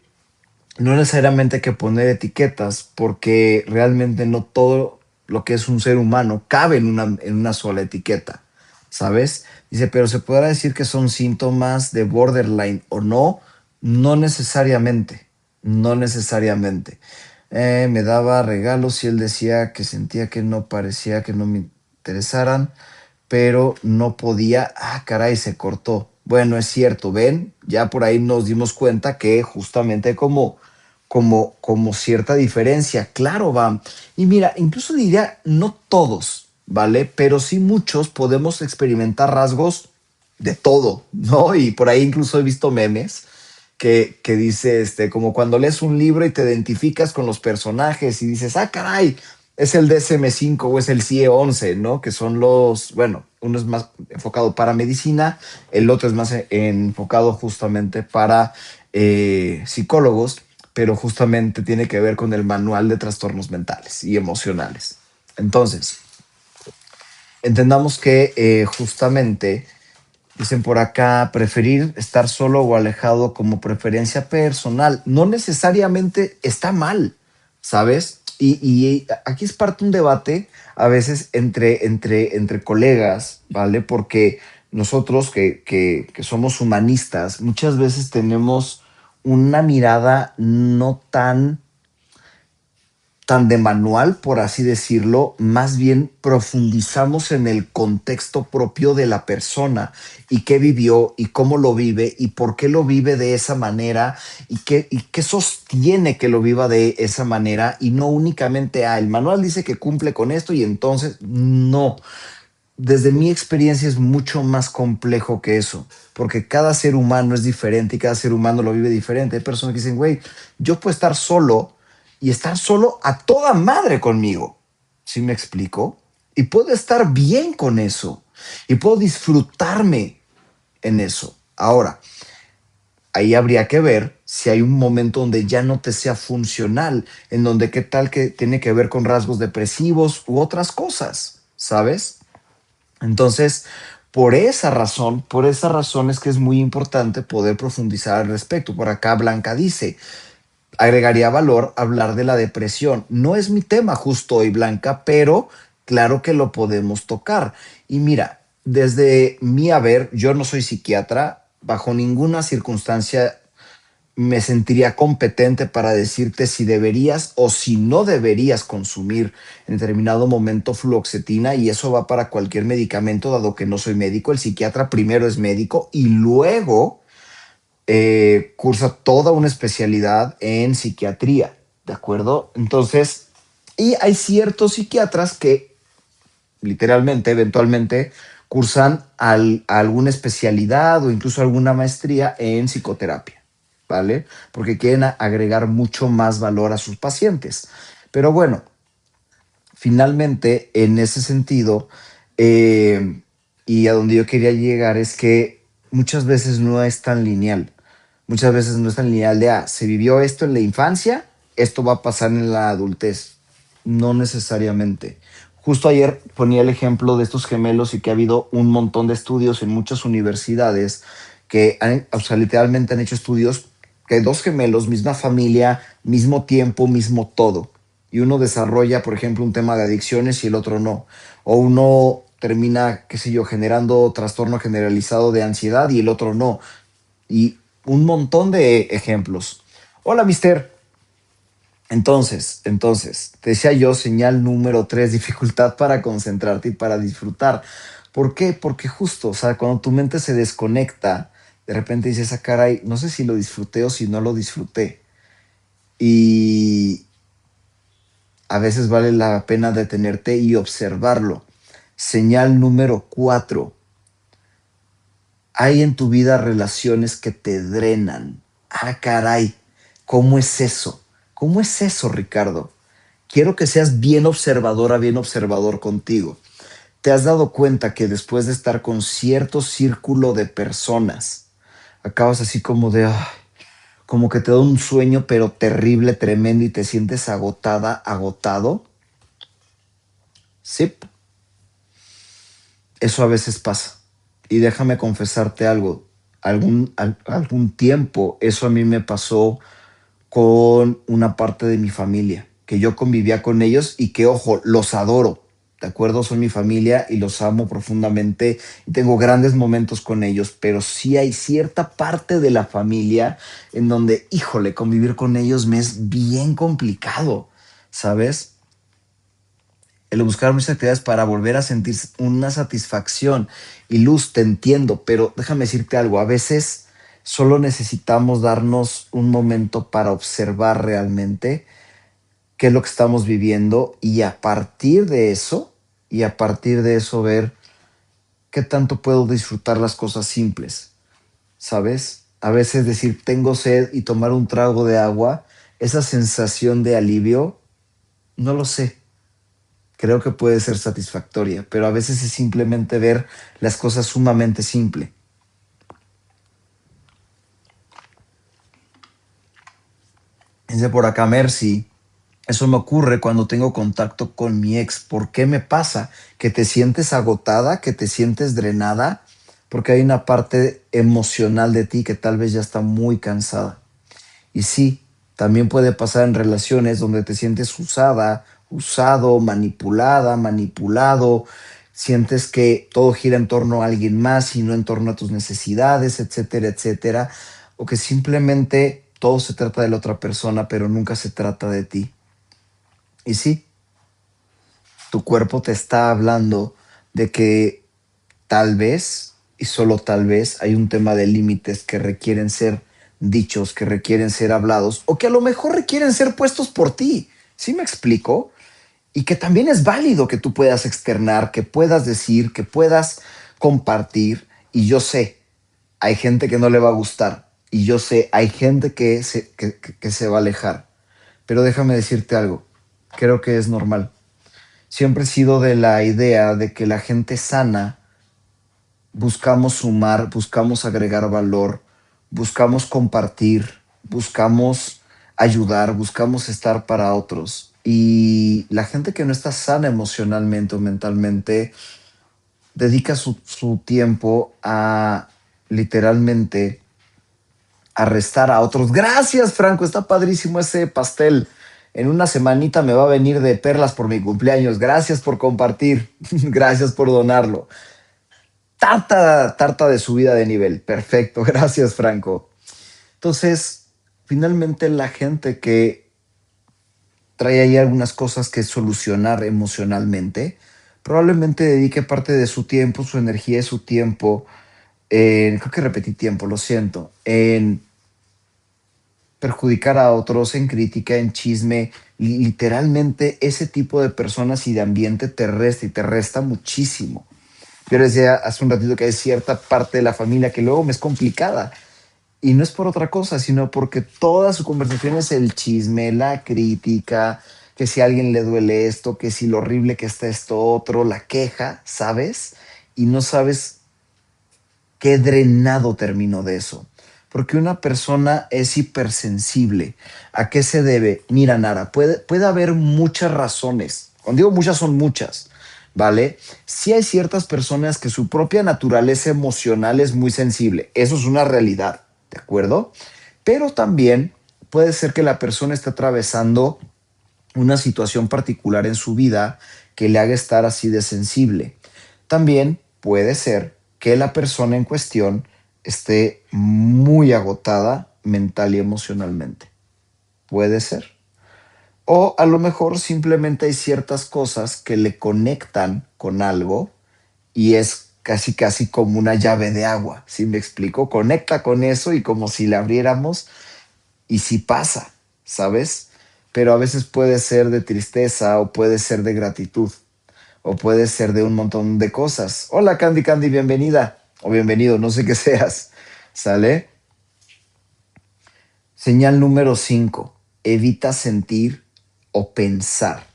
no necesariamente hay que poner etiquetas porque realmente no todo lo que es un ser humano cabe en una sola etiqueta, ¿sabes? Dice, pero se podrá decir que son síntomas de borderline o no, no necesariamente, no necesariamente. Me daba regalos y él decía que sentía que no parecía que no me interesaran, pero no podía. Ah, caray, se cortó. Bueno, es cierto, ven, ya por ahí nos dimos cuenta que justamente como cierta diferencia. Claro, va. Y mira, incluso diría, no todos, ¿vale? Pero sí muchos podemos experimentar rasgos de todo, ¿no? Y por ahí incluso he visto memes que dice, como cuando lees un libro y te identificas con los personajes y dices, ah, caray, es el DSM-5 o es el CIE-11, ¿no? Que son los, bueno, uno es más enfocado para medicina, el otro es más enfocado justamente para psicólogos, pero justamente tiene que ver con el manual de trastornos mentales y emocionales. Entonces, entendamos que justamente dicen por acá, preferir estar solo o alejado como preferencia personal. No necesariamente está mal, ¿sabes? Y aquí es parte de un debate a veces entre colegas, ¿vale? Porque nosotros que somos humanistas, muchas veces tenemos una mirada no tan de manual, por así decirlo, más bien profundizamos en el contexto propio de la persona y qué vivió y cómo lo vive y por qué lo vive de esa manera y qué sostiene que lo viva de esa manera y no únicamente, el manual dice que cumple con esto y entonces no. Desde mi experiencia es mucho más complejo que eso, porque cada ser humano es diferente y cada ser humano lo vive diferente. Hay personas que dicen, güey, yo puedo estar solo y estar solo a toda madre conmigo. ¿Sí me explico? Y puedo estar bien con eso y puedo disfrutarme en eso. Ahora, ahí habría que ver si hay un momento donde ya no te sea funcional, en donde qué tal que tiene que ver con rasgos depresivos u otras cosas, ¿sabes? Entonces, por esa razón es que es muy importante poder profundizar al respecto. Por acá Blanca dice, agregaría valor hablar de la depresión. No es mi tema justo hoy, Blanca, pero claro que lo podemos tocar. Y mira, desde mi haber, yo no soy psiquiatra, bajo ninguna circunstancia me sentiría competente para decirte si deberías o si no deberías consumir en determinado momento fluoxetina, y eso va para cualquier medicamento, dado que no soy médico. El psiquiatra primero es médico y luego cursa toda una especialidad en psiquiatría, ¿de acuerdo? Entonces, y hay ciertos psiquiatras que literalmente, eventualmente, cursan alguna especialidad o incluso alguna maestría en psicoterapia, ¿vale? Porque quieren agregar mucho más valor a sus pacientes. Pero bueno, finalmente, en ese sentido, eh, y a donde yo quería llegar es que muchas veces no es tan lineal. Muchas veces no es tan lineal de, se vivió esto en la infancia, esto va a pasar en la adultez. No necesariamente. Justo ayer ponía el ejemplo de estos gemelos y que ha habido un montón de estudios en muchas universidades que o sea, literalmente han hecho estudios que dos gemelos, misma familia, mismo tiempo, mismo todo. y uno desarrolla, por ejemplo, un tema de adicciones y el otro no. O uno termina, qué sé yo, generando trastorno generalizado de ansiedad y el otro no. Y un montón de ejemplos. Hola, mister. Entonces, te decía yo, señal número 3, dificultad para concentrarte y para disfrutar. ¿Por qué? Porque justo, o sea, cuando tu mente se desconecta, de repente dices, ah, caray, no sé si lo disfruté o si no lo disfruté. Y a veces vale la pena detenerte y observarlo. Señal número 4, hay en tu vida relaciones que te drenan. Ah, caray, ¿cómo es eso? ¿Cómo es eso, Ricardo? Quiero que seas bien observadora, bien observador contigo. ¿Te has dado cuenta que después de estar con cierto círculo de personas, acabas así como de, como que te da un sueño, pero terrible, tremendo, y te sientes agotada, agotado? Sí, eso a veces pasa. Y déjame confesarte algo. Algún tiempo eso a mí me pasó con una parte de mi familia, que yo convivía con ellos y que, ojo, los adoro, ¿de acuerdo? Son mi familia y los amo profundamente y tengo grandes momentos con ellos, pero sí hay cierta parte de la familia en donde, híjole, convivir con ellos me es bien complicado, ¿sabes? El buscar muchas actividades para volver a sentir una satisfacción. Y Luz, te entiendo, pero déjame decirte algo, a veces solo necesitamos darnos un momento para observar realmente qué es lo que estamos viviendo y a partir de eso, ver qué tanto puedo disfrutar las cosas simples, ¿sabes? A veces decir tengo sed y tomar un trago de agua, esa sensación de alivio, no lo sé, creo que puede ser satisfactoria, pero a veces es simplemente ver las cosas sumamente simple. Dice por acá Mercy, eso me ocurre cuando tengo contacto con mi ex. ¿Por qué me pasa? ¿Que te sientes agotada? ¿Que te sientes drenada? Porque hay una parte emocional de ti que tal vez ya está muy cansada. Y sí, también puede pasar en relaciones donde te sientes usada, usado, manipulada, manipulado. Sientes que todo gira en torno a alguien más y no en torno a tus necesidades, etcétera, etcétera. O que simplemente todo se trata de la otra persona, pero nunca se trata de ti. Y sí, tu cuerpo te está hablando de que tal vez, y solo tal vez, hay un tema de límites que requieren ser dichos, que requieren ser hablados, o que a lo mejor requieren ser puestos por ti. ¿Sí me explico? Y que también es válido que tú puedas externar, que puedas decir, que puedas compartir. Y yo sé, hay gente que no le va a gustar. Y yo sé, hay gente que se va a alejar. Pero déjame decirte algo, creo que es normal. Siempre he sido de la idea de que la gente sana buscamos sumar, buscamos agregar valor, buscamos compartir, buscamos ayudar, buscamos estar para otros. Y la gente que no está sana emocionalmente o mentalmente dedica su tiempo a literalmente arrestar a otros. Gracias, Franco, está padrísimo ese pastel. En una semanita me va a venir de perlas por mi cumpleaños. Gracias por compartir. Gracias por donarlo. Tarta de subida de nivel. Perfecto. Gracias, Franco. Entonces, finalmente la gente que trae ahí algunas cosas que solucionar emocionalmente, probablemente dedique parte de su tiempo, su energía y su tiempo creo que repetí tiempo, lo siento, en perjudicar a otros, en crítica, en chisme. Literalmente ese tipo de personas y de ambiente te resta y te resta muchísimo. Yo les decía hace un ratito que hay cierta parte de la familia que luego me es complicada. Y no es por otra cosa, sino porque toda su conversación es el chisme, la crítica, que si a alguien le duele esto, que si lo horrible que está esto otro, la queja, ¿sabes? Y no sabes qué drenado termino de eso. Porque una persona es hipersensible. ¿A qué se debe? Mira, Nara, puede haber muchas razones. Cuando digo muchas, son muchas, ¿vale? Sí hay ciertas personas que su propia naturaleza emocional es muy sensible. Eso es una realidad, ¿de acuerdo? Pero también puede ser que la persona esté atravesando una situación particular en su vida que le haga estar así de sensible. También puede ser que la persona en cuestión esté muy agotada mental y emocionalmente. Puede ser. O a lo mejor simplemente hay ciertas cosas que le conectan con algo y es casi casi como una llave de agua. ¿Sí me explico? Conecta con eso y como si la abriéramos y sí pasa, ¿sabes? Pero a veces puede ser de tristeza o puede ser de gratitud o puede ser de un montón de cosas. Hola Candy Candy, bienvenida o bienvenido, no sé qué seas. ¿Sale? Señal número 5. Evita sentir o pensar.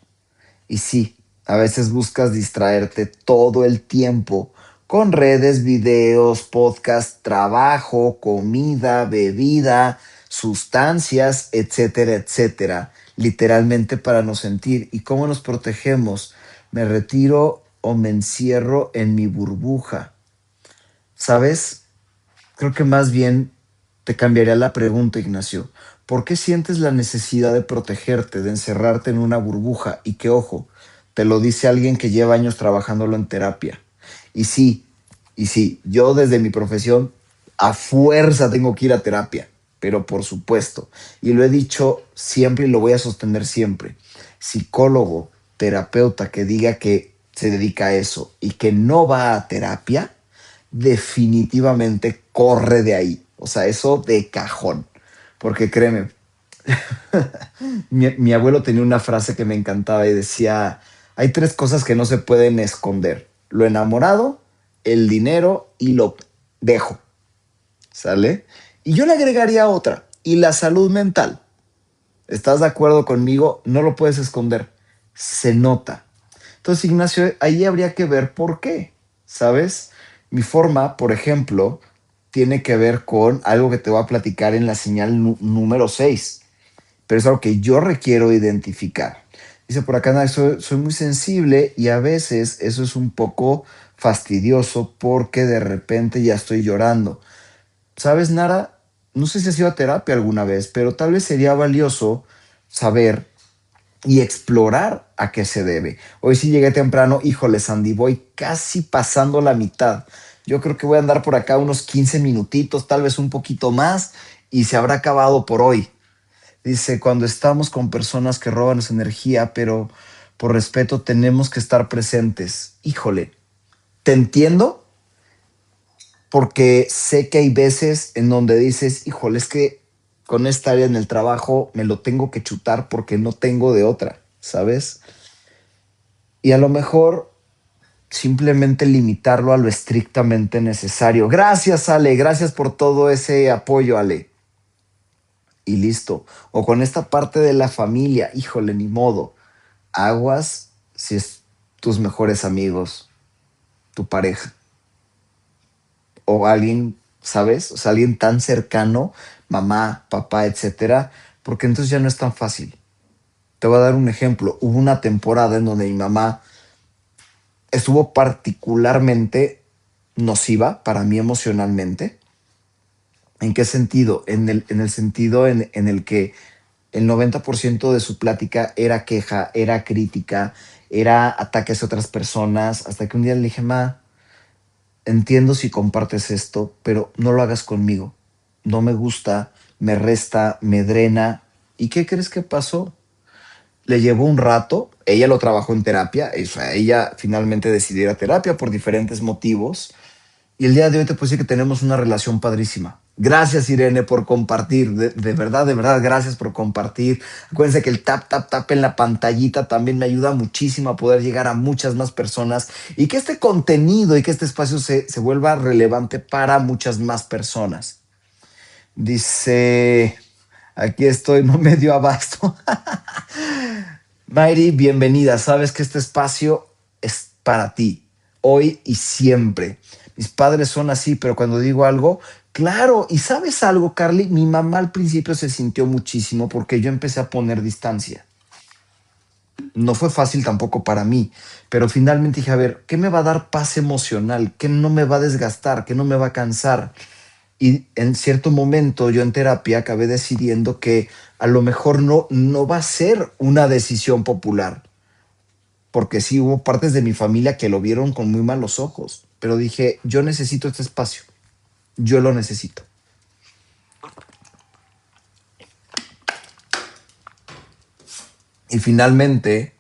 Y sí, a veces buscas distraerte todo el tiempo con redes, videos, podcast, trabajo, comida, bebida, sustancias, etcétera, etcétera. Literalmente para no sentir. ¿Y cómo nos protegemos? Me retiro o me encierro en mi burbuja. ¿Sabes? Creo que más bien te cambiaría la pregunta, Ignacio. ¿Por qué sientes la necesidad de protegerte, de encerrarte en una burbuja? Y que, ojo, te lo dice alguien que lleva años trabajándolo en terapia. Y sí, y sí, yo desde mi profesión a fuerza tengo que ir a terapia, pero por supuesto, y lo he dicho siempre y lo voy a sostener siempre, psicólogo, terapeuta que diga que se dedica a eso y que no va a terapia, definitivamente corre de ahí. O sea, eso de cajón. Porque créeme, mi abuelo tenía una frase que me encantaba y decía, hay tres cosas que no se pueden esconder. Lo enamorado, el dinero y lo dejo. ¿Sale? Y yo le agregaría otra, y la salud mental. ¿Estás de acuerdo conmigo? No lo puedes esconder. Se nota. Entonces, Ignacio, ahí habría que ver por qué, ¿sabes? Mi forma, por ejemplo, tiene que ver con algo que te voy a platicar en la señal número 6, pero es algo que yo requiero identificar. Dice por acá, "Nay, soy muy sensible y a veces eso es un poco fastidioso porque de repente ya estoy llorando. ¿Sabes, Nara? No sé si has ido a terapia alguna vez, pero tal vez sería valioso saber y explorar a qué se debe. Hoy sí llegué temprano, híjole, Sandy, voy casi pasando la mitad. Yo creo que voy a andar por acá unos 15 minutitos, tal vez un poquito más, y se habrá acabado por hoy. Dice, cuando estamos con personas que roban nuestra energía, pero por respeto tenemos que estar presentes. Híjole, te entiendo porque sé que hay veces en donde dices, híjole, es que con esta área en el trabajo me lo tengo que chutar porque no tengo de otra, ¿sabes? Y a lo mejor simplemente limitarlo a lo estrictamente necesario. Gracias, Ale, gracias por todo ese apoyo, Ale. Y listo. O con esta parte de la familia, híjole, ni modo. Aguas si es tus mejores amigos, tu pareja o alguien, ¿sabes? O sea, alguien tan cercano, mamá, papá, etcétera, porque entonces ya no es tan fácil. Te voy a dar un ejemplo. Hubo una temporada en donde mi mamá estuvo particularmente nociva para mí emocionalmente. ¿En qué sentido? En el sentido en el que el 90% de su plática era queja, era crítica, era ataques a otras personas, hasta que un día le dije, ma, entiendo si compartes esto, pero no lo hagas conmigo. No me gusta, me resta, me drena. ¿Y qué crees que pasó? Le llevó un rato, ella lo trabajó en terapia, o sea, ella finalmente decidió ir a terapia por diferentes motivos, y el día de hoy te puedo decir que tenemos una relación padrísima. Gracias, Irene, por compartir. De verdad, gracias por compartir. Acuérdense que el tap, tap, tap en la pantallita también me ayuda muchísimo a poder llegar a muchas más personas y que este contenido y que este espacio se vuelva relevante para muchas más personas. Dice, aquí estoy, no me dio abasto. Mayri, bienvenida. Sabes que este espacio es para ti, hoy y siempre. Mis padres son así, pero cuando digo algo, claro. Y sabes algo, Carly, mi mamá al principio se sintió muchísimo porque yo empecé a poner distancia. No fue fácil tampoco para mí, pero finalmente dije, a ver, ¿qué me va a dar paz emocional? ¿Qué no me va a desgastar? ¿Qué no me va a cansar? Y en cierto momento yo en terapia acabé decidiendo que a lo mejor no va a ser una decisión popular, porque sí hubo partes de mi familia que lo vieron con muy malos ojos, pero dije, yo necesito este espacio, yo lo necesito. Y finalmente,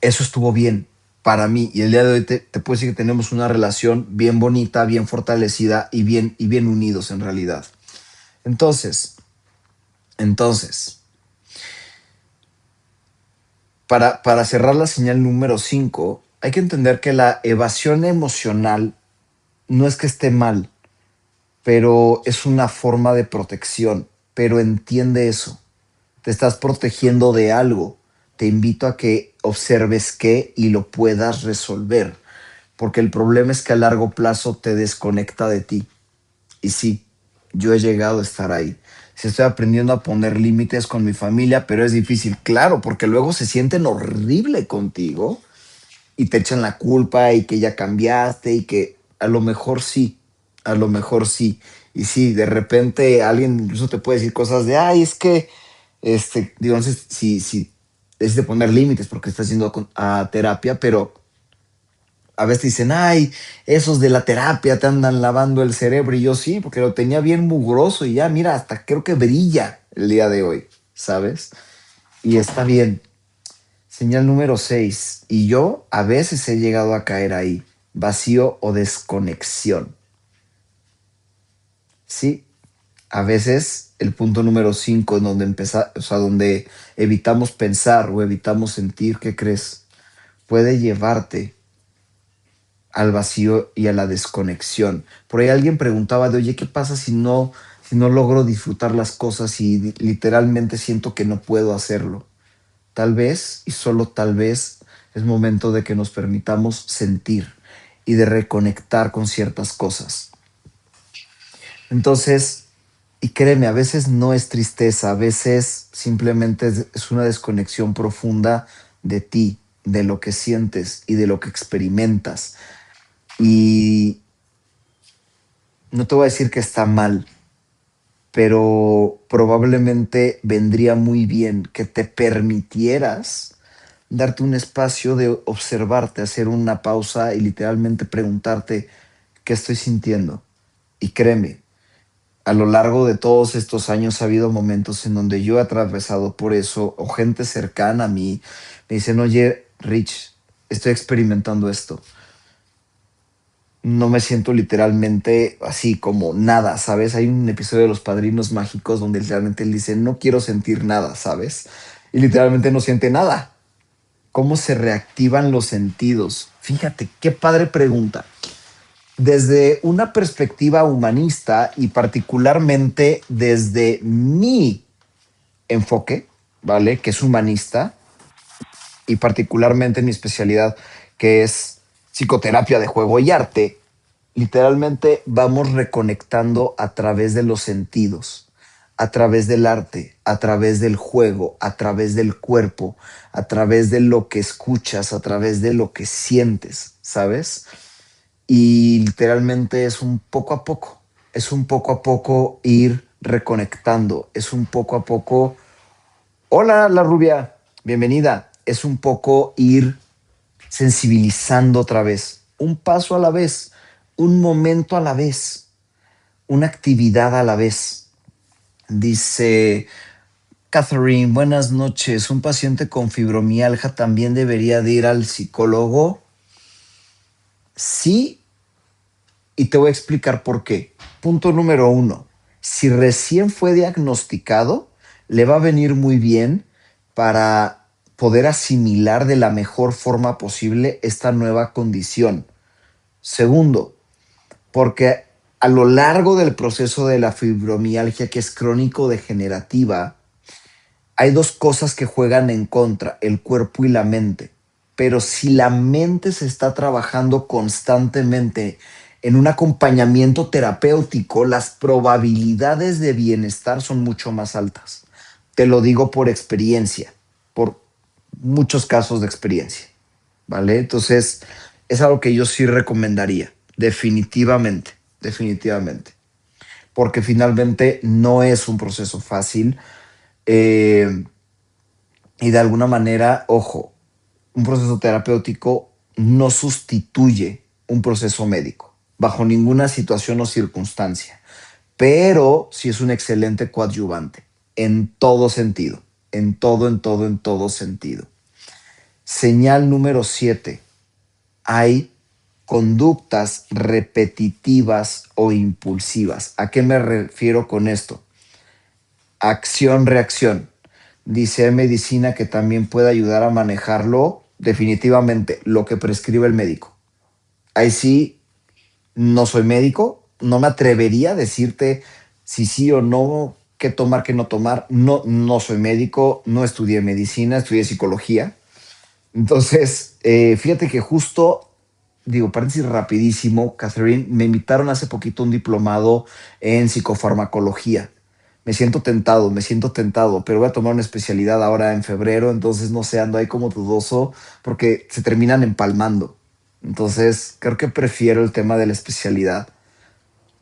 eso estuvo bien para mí. Y el día de hoy te puedo decir que tenemos una relación bien bonita, bien fortalecida y bien unidos en realidad. Entonces, entonces, para cerrar la señal número 5, hay que entender que la evasión emocional no es que esté mal, pero es una forma de protección. Pero entiende eso. Te estás protegiendo de algo. Te invito a que observes qué y lo puedas resolver. Porque el problema es que a largo plazo te desconecta de ti. Y sí, yo he llegado a estar ahí. Sí, estoy aprendiendo a poner límites con mi familia, pero es difícil, claro, porque luego se sienten horrible contigo y te echan la culpa y que ya cambiaste y que a lo mejor sí, a lo mejor sí. Y sí, de repente alguien incluso te puede decir cosas de, ay, es que, digo, no sé si es de poner límites porque estás yendo a terapia, pero a veces dicen, ay, esos de la terapia te andan lavando el cerebro. Y yo sí, porque lo tenía bien mugroso y ya, mira, hasta creo que brilla el día de hoy, ¿sabes? Y está bien. Señal número 6. Y yo a veces he llegado a caer ahí. Vacío o desconexión. Sí, a veces el punto número 5 en donde o sea, donde evitamos pensar o evitamos sentir, ¿qué crees? Puede llevarte al vacío y a la desconexión. Por ahí alguien preguntaba de, oye, ¿qué pasa si no logro disfrutar las cosas y literalmente siento que no puedo hacerlo? Tal vez, y solo tal vez, es momento de que nos permitamos sentir y de reconectar con ciertas cosas. Entonces, y créeme, a veces no es tristeza, a veces simplemente es una desconexión profunda de ti, de lo que sientes y de lo que experimentas. Y no te voy a decir que está mal, pero probablemente vendría muy bien que te permitieras darte un espacio de observarte, hacer una pausa y literalmente preguntarte qué estoy sintiendo. Y créeme, a lo largo de todos estos años ha habido momentos en donde yo he atravesado por eso o gente cercana a mí me dicen, oye, Rich, estoy experimentando esto. No me siento literalmente así como nada, ¿sabes? Hay un episodio de Los Padrinos Mágicos donde literalmente él dice, no quiero sentir nada, ¿sabes? Y literalmente no siente nada. ¿Cómo se reactivan los sentidos? Fíjate, qué padre pregunta. Desde una perspectiva humanista y particularmente desde mi enfoque, ¿vale? Que es humanista y particularmente en mi especialidad que es psicoterapia de juego y arte, literalmente vamos reconectando a través de los sentidos, a través del arte, a través del juego, a través del cuerpo, a través de lo que escuchas, a través de lo que sientes, ¿sabes? Y literalmente es un poco a poco ir reconectando, es un poco a poco, hola la rubia, bienvenida, es un poco ir sensibilizando otra vez, un paso a la vez, un momento a la vez, una actividad a la vez. Dice Catherine, buenas noches. Un paciente con fibromialgia también debería de ir al psicólogo. Sí, y te voy a explicar por qué. Punto número 1. Si recién fue diagnosticado, le va a venir muy bien para poder asimilar de la mejor forma posible esta nueva condición. Segundo, porque a lo largo del proceso de la fibromialgia, que es crónico degenerativa, hay dos cosas que juegan en contra, el cuerpo y la mente. Pero si la mente se está trabajando constantemente en un acompañamiento terapéutico, las probabilidades de bienestar son mucho más altas. Te lo digo por experiencia, por muchos casos de experiencia, ¿vale? Entonces, es algo que yo sí recomendaría, definitivamente, definitivamente, porque finalmente no es un proceso fácil. Eh, y de alguna manera, ojo, un proceso terapéutico no sustituye un proceso médico, bajo ninguna situación o circunstancia, pero sí es un excelente coadyuvante en todo sentido, en todo sentido. Señal número 7: hay conductas repetitivas o impulsivas. ¿A qué me refiero con esto? Acción-reacción. Dice medicina que también puede ayudar a manejarlo definitivamente lo que prescribe el médico. Ahí sí, no soy médico, no me atrevería a decirte si sí o no, qué tomar, qué no tomar. No, no soy médico, no estudié medicina, estudié psicología. Entonces, fíjate que justo, digo, paréntesis rapidísimo, Catherine, me invitaron hace poquito a un diplomado en psicofarmacología. Me siento tentado, pero voy a tomar una especialidad ahora en febrero, entonces no sé, ando ahí como dudoso porque se terminan empalmando. Entonces, creo que prefiero el tema de la especialidad.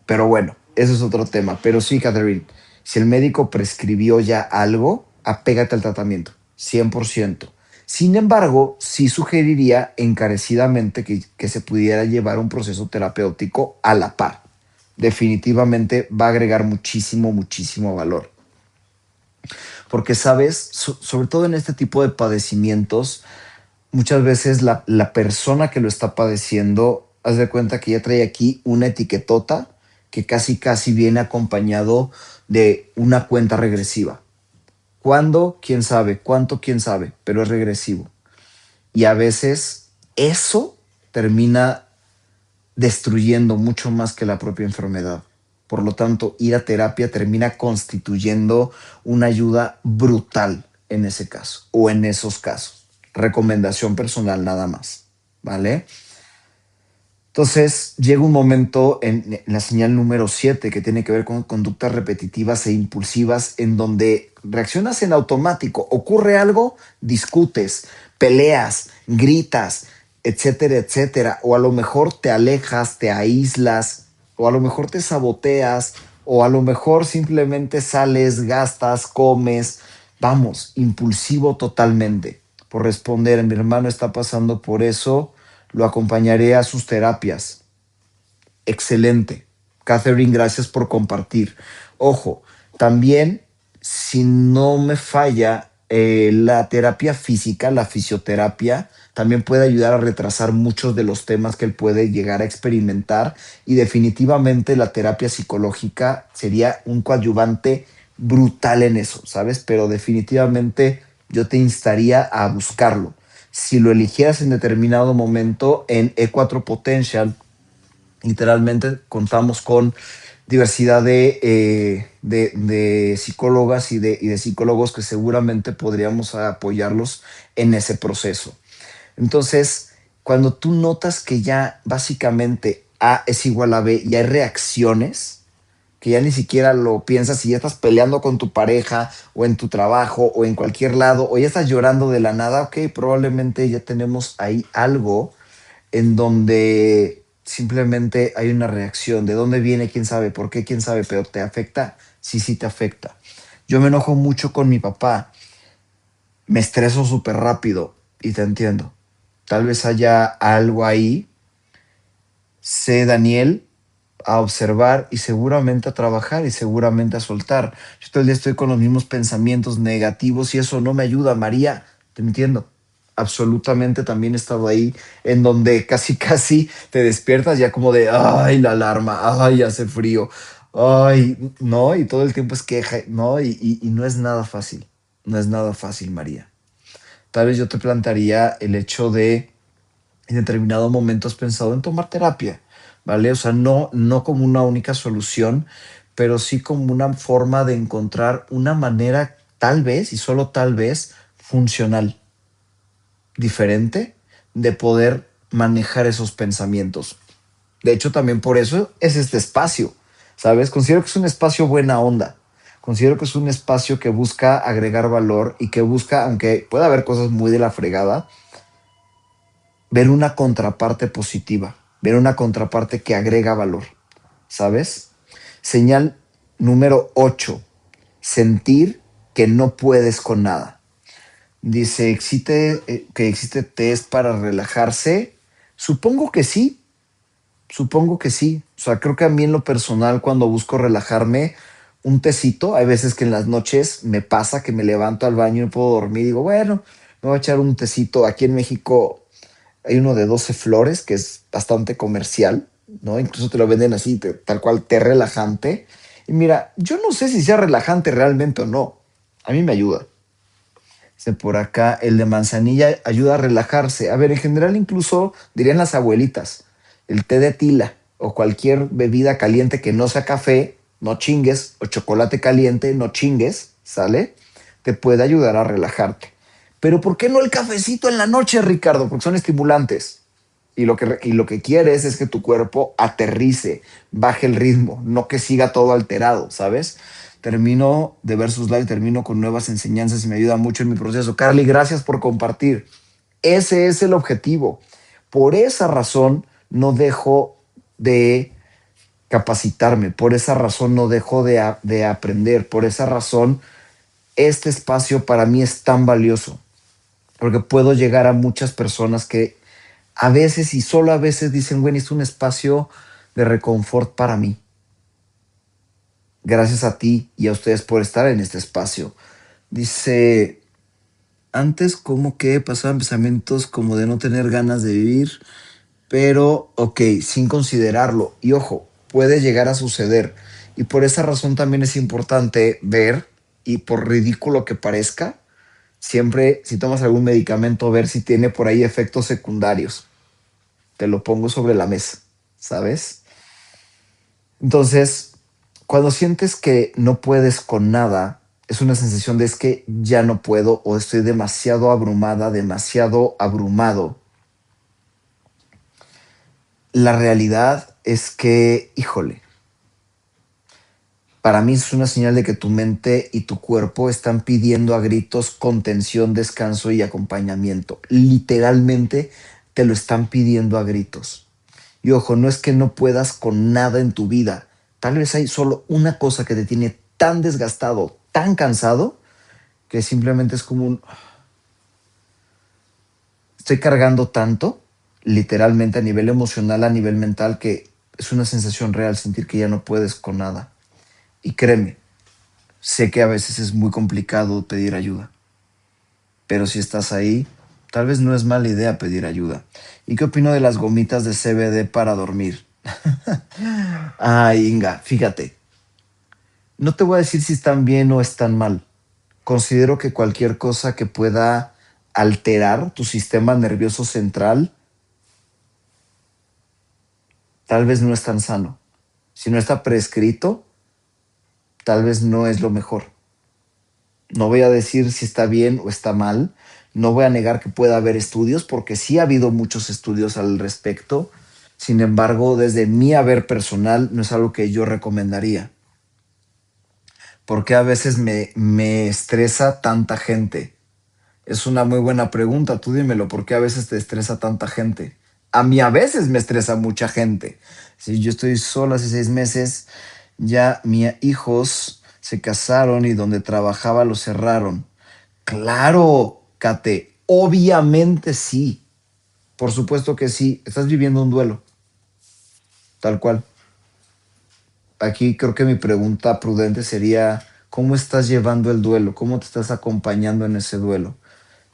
Pero bueno, eso es otro tema. Pero sí, Catherine, si el médico prescribió ya algo, apégate al tratamiento, 100%. Sin embargo, sí sugeriría encarecidamente que se pudiera llevar un proceso terapéutico a la par. Definitivamente va a agregar muchísimo, muchísimo valor. Porque, sabes, sobre todo en este tipo de padecimientos, muchas veces la persona que lo está padeciendo, haz de cuenta que ya trae aquí una etiquetota que casi casi viene acompañado de una cuenta regresiva. ¿Cuándo? ¿Quién sabe? ¿Cuánto? ¿Quién sabe? Pero es regresivo. Y a veces eso termina destruyendo mucho más que la propia enfermedad. Por lo tanto, ir a terapia termina constituyendo una ayuda brutal en ese caso o en esos casos. Recomendación personal nada más, ¿vale? Entonces llega un momento en la señal número 7 que tiene que ver con conductas repetitivas e impulsivas en donde reaccionas en automático, ocurre algo, discutes, peleas, gritas, etcétera, etcétera, o a lo mejor te alejas, te aíslas, o a lo mejor te saboteas, o a lo mejor simplemente sales, gastas, comes, vamos, impulsivo totalmente por responder. Mi hermano está pasando por eso, lo acompañaré a sus terapias. Excelente. Catherine, gracias por compartir. Ojo, también, si no me falla, la terapia física, la fisioterapia, también puede ayudar a retrasar muchos de los temas que él puede llegar a experimentar y definitivamente la terapia psicológica sería un coadyuvante brutal en eso, ¿sabes? Pero definitivamente yo te instaría a buscarlo. Si lo eligieras en determinado momento en E4 Potential, literalmente contamos con diversidad de psicólogas y de psicólogos que seguramente podríamos apoyarlos en ese proceso. Entonces, cuando tú notas que ya básicamente A es igual a B y hay reacciones, que ya ni siquiera lo piensas y ya estás peleando con tu pareja o en tu trabajo o en cualquier lado o ya estás llorando de la nada, ok, probablemente ya tenemos ahí algo en donde simplemente hay una reacción. ¿De dónde viene? ¿Quién sabe? ¿Por qué? ¿Quién sabe? Pero ¿te afecta? Sí, sí te afecta. Yo me enojo mucho con mi papá, me estreso súper rápido y te entiendo. Tal vez haya algo ahí. Sé, Daniel, a observar y seguramente a trabajar y seguramente a soltar. Yo todo el día estoy con los mismos pensamientos negativos y eso no me ayuda, María. Te entiendo. Absolutamente también he estado ahí en donde casi casi te despiertas ya como de, ay, la alarma, ay, hace frío, ay, no, y todo el tiempo es queja, no, y no es nada fácil, no es nada fácil, María. Tal vez yo te plantearía el hecho de en determinado momento has pensado en tomar terapia, ¿vale? O sea, no, no como una única solución, pero sí como una forma de encontrar una manera, tal vez, y solo tal vez, funcional, diferente, de poder manejar esos pensamientos. De hecho, también por eso es este espacio, ¿sabes? Considero que es un espacio buena onda. Considero que es un espacio que busca agregar valor y que busca, aunque pueda haber cosas muy de la fregada, ver una contraparte positiva, ver una contraparte que agrega valor, ¿sabes? Señal número 8: sentir que no puedes con nada. Dice, que existe test para relajarse. Supongo que sí, supongo que sí. O sea, creo que a mí en lo personal, cuando busco relajarme, un tecito, hay veces que en las noches me pasa que me levanto al baño y no puedo dormir y digo, bueno, me voy a echar un tecito. Aquí en México hay uno de 12 flores que es bastante comercial, ¿no? Incluso te lo venden así, tal cual, té relajante. Y mira, yo no sé si sea relajante realmente o no. A mí me ayuda. Dice por acá, el de manzanilla ayuda a relajarse. A ver, en general incluso dirían las abuelitas, el té de tila o cualquier bebida caliente que no sea café, no chingues, o chocolate caliente, no chingues, ¿sale? Te puede ayudar a relajarte. Pero ¿por qué no el cafecito en la noche, Ricardo? Porque son estimulantes. Y lo que quieres es que tu cuerpo aterrice, baje el ritmo, no que siga todo alterado, ¿sabes? Termino de ver sus lives, termino con nuevas enseñanzas y me ayuda mucho en mi proceso. Carly, gracias por compartir. Ese es el objetivo. Por esa razón no dejo de capacitarme, por esa razón no dejo de aprender, por esa razón este espacio para mí es tan valioso, porque puedo llegar a muchas personas que a veces y solo a veces dicen, bueno, es un espacio de reconfort para mí. Gracias a ti y a ustedes por estar en este espacio. Dice, antes como que pasaban pensamientos como de no tener ganas de vivir, pero ok, sin considerarlo. Y ojo, puede llegar a suceder. Y por esa razón también es importante ver, y por ridículo que parezca, siempre si tomas algún medicamento, ver si tiene por ahí efectos secundarios. Te lo pongo sobre la mesa, ¿sabes? Entonces, cuando sientes que no puedes con nada, es una sensación de es que ya no puedo o estoy demasiado abrumada, demasiado abrumado. La realidad es que, híjole, para mí es una señal de que tu mente y tu cuerpo están pidiendo a gritos contención, descanso y acompañamiento. Literalmente te lo están pidiendo a gritos. Y ojo, no es que no puedas con nada en tu vida. Tal vez hay solo una cosa que te tiene tan desgastado, tan cansado, que simplemente es como un, estoy cargando tanto, literalmente a nivel emocional, a nivel mental, que es una sensación real sentir que ya no puedes con nada. Y créeme, sé que a veces es muy complicado pedir ayuda, pero si estás ahí, tal vez no es mala idea pedir ayuda. ¿Y qué opino de las gomitas de CBD para dormir? Ay, Inga, fíjate, no te voy a decir si están bien o están mal. Considero que cualquier cosa que pueda alterar tu sistema nervioso central tal vez no es tan sano. Si no está prescrito, tal vez no es lo mejor. No voy a decir si está bien o está mal. No voy a negar que pueda haber estudios, porque sí ha habido muchos estudios al respecto. Sin embargo, desde mi haber personal, no es algo que yo recomendaría. ¿Por qué a veces me estresa tanta gente? Es una muy buena pregunta, tú dímelo, ¿por qué a veces te estresa tanta gente? A mí a veces me estresa mucha gente. Si yo estoy sola hace 6 meses, ya mis hijos se casaron y donde trabajaba lo cerraron. Claro, Kate, obviamente sí. Por supuesto que sí. Estás viviendo un duelo, tal cual. Aquí creo que mi pregunta prudente sería, ¿cómo estás llevando el duelo? ¿Cómo te estás acompañando en ese duelo?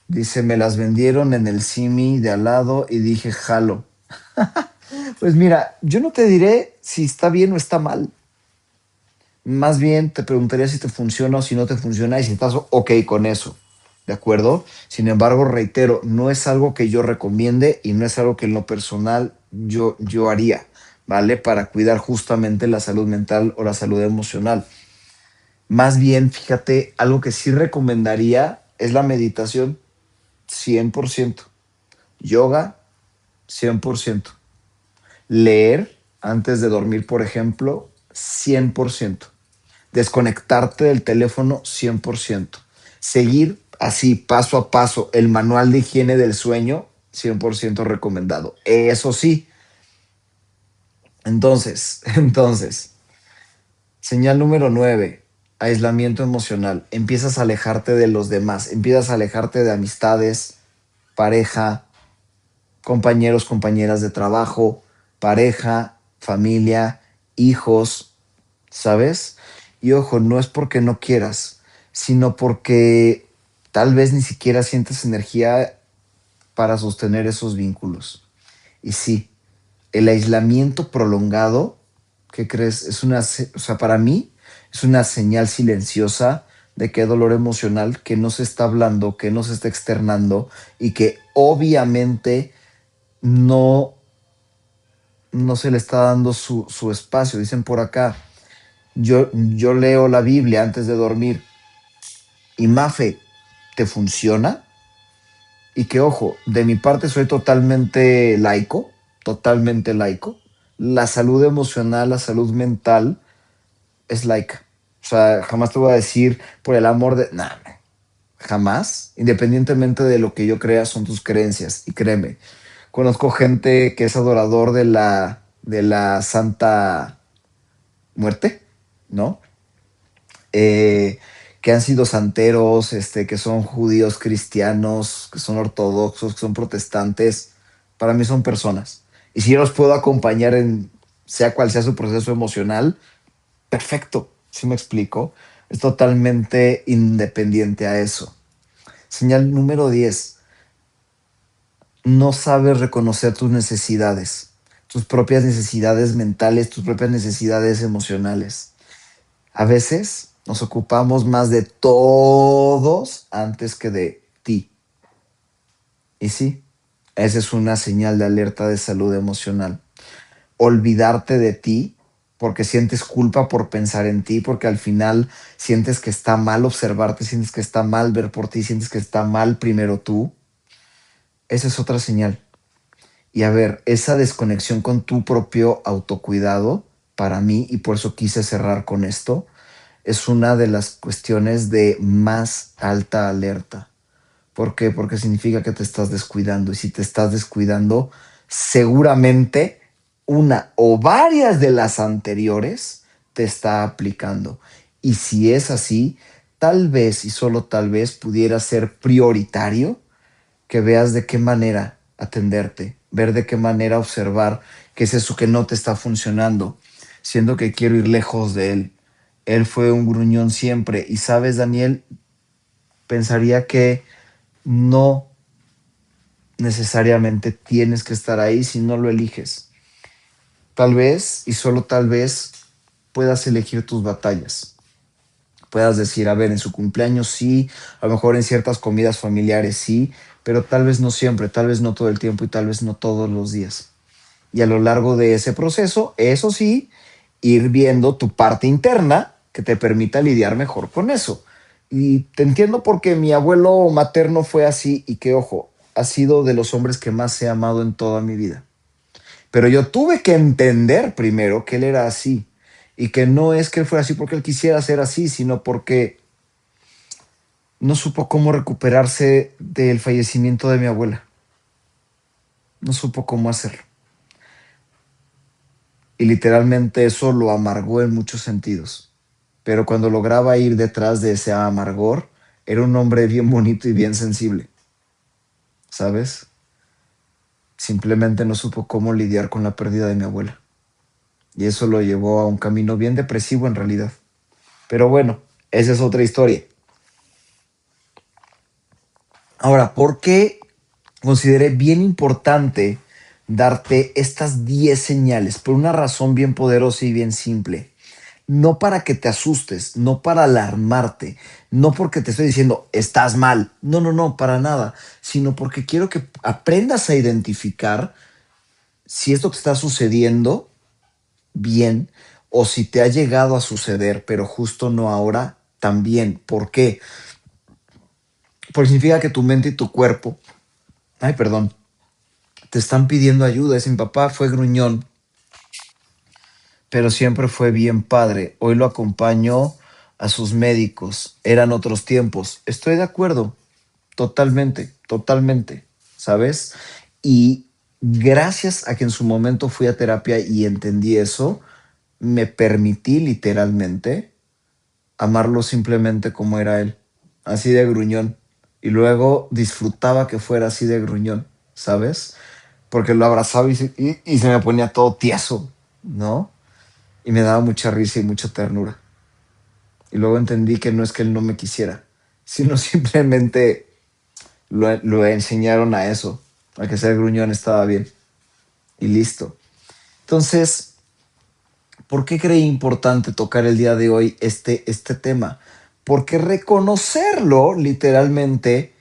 Dice, me las vendieron en el Simi de al lado y dije, jalo. Pues mira, yo no te diré si está bien o está mal. Más bien te preguntaría si te funciona o si no te funciona y si estás ok con eso. ¿De acuerdo? Sin embargo, reitero, no es algo que yo recomiende y no es algo que en lo personal yo haría, ¿vale? Para cuidar justamente la salud mental o la salud emocional. Más bien, fíjate, algo que sí recomendaría es la meditación, 100%. Yoga, 100%. Leer antes de dormir, por ejemplo, 100%. Desconectarte del teléfono, 100%. Seguir así, paso a paso, el manual de higiene del sueño, 100% recomendado. Eso sí, entonces, señal número 9. aislamiento emocional. Empiezas a alejarte de los demás, empiezas a alejarte de amistades, pareja, compañeros, compañeras de trabajo, pareja, familia, hijos, ¿sabes? Y ojo, no es porque no quieras, sino porque tal vez ni siquiera sientes energía para sostener esos vínculos. Y sí, el aislamiento prolongado, ¿qué crees? O sea, para mí es una señal silenciosa de que hay dolor emocional que no se está hablando, que no se está externando y que obviamente no, no se le está dando su espacio. Dicen por acá, yo leo la Biblia antes de dormir y Mafe, ¿te funciona? Y que ojo, de mi parte soy totalmente laico. La salud emocional, la salud mental es laica. O sea, jamás te voy a decir por el amor de... Nah, jamás. Independientemente de lo que yo crea, son tus creencias. Y créeme, conozco gente que es adorador de la Santa Muerte, ¿no? eh, que han sido santeros, que son judíos, cristianos, que son ortodoxos, que son protestantes. Para mí son personas. Y si yo los puedo acompañar en sea cual sea su proceso emocional, perfecto. ¿Sí me explico? Es totalmente independiente a eso. Señal número 10: no sabes reconocer tus necesidades, tus propias necesidades mentales, tus propias necesidades emocionales. A veces nos ocupamos más de todos antes que de ti. Y sí, esa es una señal de alerta de salud emocional. Olvidarte de ti porque sientes culpa por pensar en ti, porque al final sientes que está mal observarte, sientes que está mal ver por ti, sientes que está mal primero tú. Esa es otra señal. Y a ver, esa desconexión con tu propio autocuidado, para mí, y por eso quise cerrar con esto, es una de las cuestiones de más alta alerta. ¿Por qué? Porque significa que te estás descuidando. Y si te estás descuidando, seguramente una o varias de las anteriores te está aplicando. Y si es así, tal vez y solo tal vez pudiera ser prioritario que veas de qué manera atenderte, ver de qué manera observar qué es eso que no te está funcionando, siendo que quiero ir lejos de él. Él fue un gruñón siempre. Y sabes, Daniel, pensaría que no necesariamente tienes que estar ahí si no lo eliges. Tal vez, y solo tal vez, puedas elegir tus batallas. Puedas decir, a ver, en su cumpleaños sí, a lo mejor en ciertas comidas familiares sí, pero tal vez no siempre, tal vez no todo el tiempo y tal vez no todos los días. Y a lo largo de ese proceso, eso sí, ir viendo tu parte interna que te permita lidiar mejor con eso. Y te entiendo porque mi abuelo materno fue así y que, ojo, ha sido de los hombres que más he amado en toda mi vida. Pero yo tuve que entender primero que él era así y que no es que él fuera así porque él quisiera ser así, sino porque no supo cómo recuperarse del fallecimiento de mi abuela. No supo cómo hacerlo. Y literalmente eso lo amargó en muchos sentidos. Pero cuando lograba ir detrás de ese amargor, era un hombre bien bonito y bien sensible, ¿sabes? Simplemente no supo cómo lidiar con la pérdida de mi abuela. Y eso lo llevó a un camino bien depresivo en realidad. Pero bueno, esa es otra historia. Ahora, ¿por qué consideré bien importante darte estas 10 señales? Por una razón bien poderosa y bien simple. No para que te asustes, no para alarmarte, no porque te estoy diciendo estás mal, no, no, no, para nada, sino porque quiero que aprendas a identificar si esto que está sucediendo bien o si te ha llegado a suceder, pero justo no ahora, también. ¿Por qué? Porque significa que tu mente y tu cuerpo, ay, perdón, te están pidiendo ayuda. Ese mi papá fue gruñón, pero siempre fue bien padre. Hoy lo acompaño a sus médicos. Eran otros tiempos. Estoy de acuerdo, totalmente, totalmente, ¿sabes? Y gracias a que en su momento fui a terapia y entendí eso, me permití literalmente amarlo simplemente como era él, así de gruñón. Y luego disfrutaba que fuera así de gruñón, ¿sabes? Porque lo abrazaba y se me ponía todo tieso, ¿no? Y me daba mucha risa y mucha ternura. Y luego entendí que no es que él no me quisiera, sino simplemente lo enseñaron a eso, a que ser gruñón estaba bien y listo. Entonces, ¿por qué creí importante tocar el día de hoy este tema? Porque reconocerlo literalmente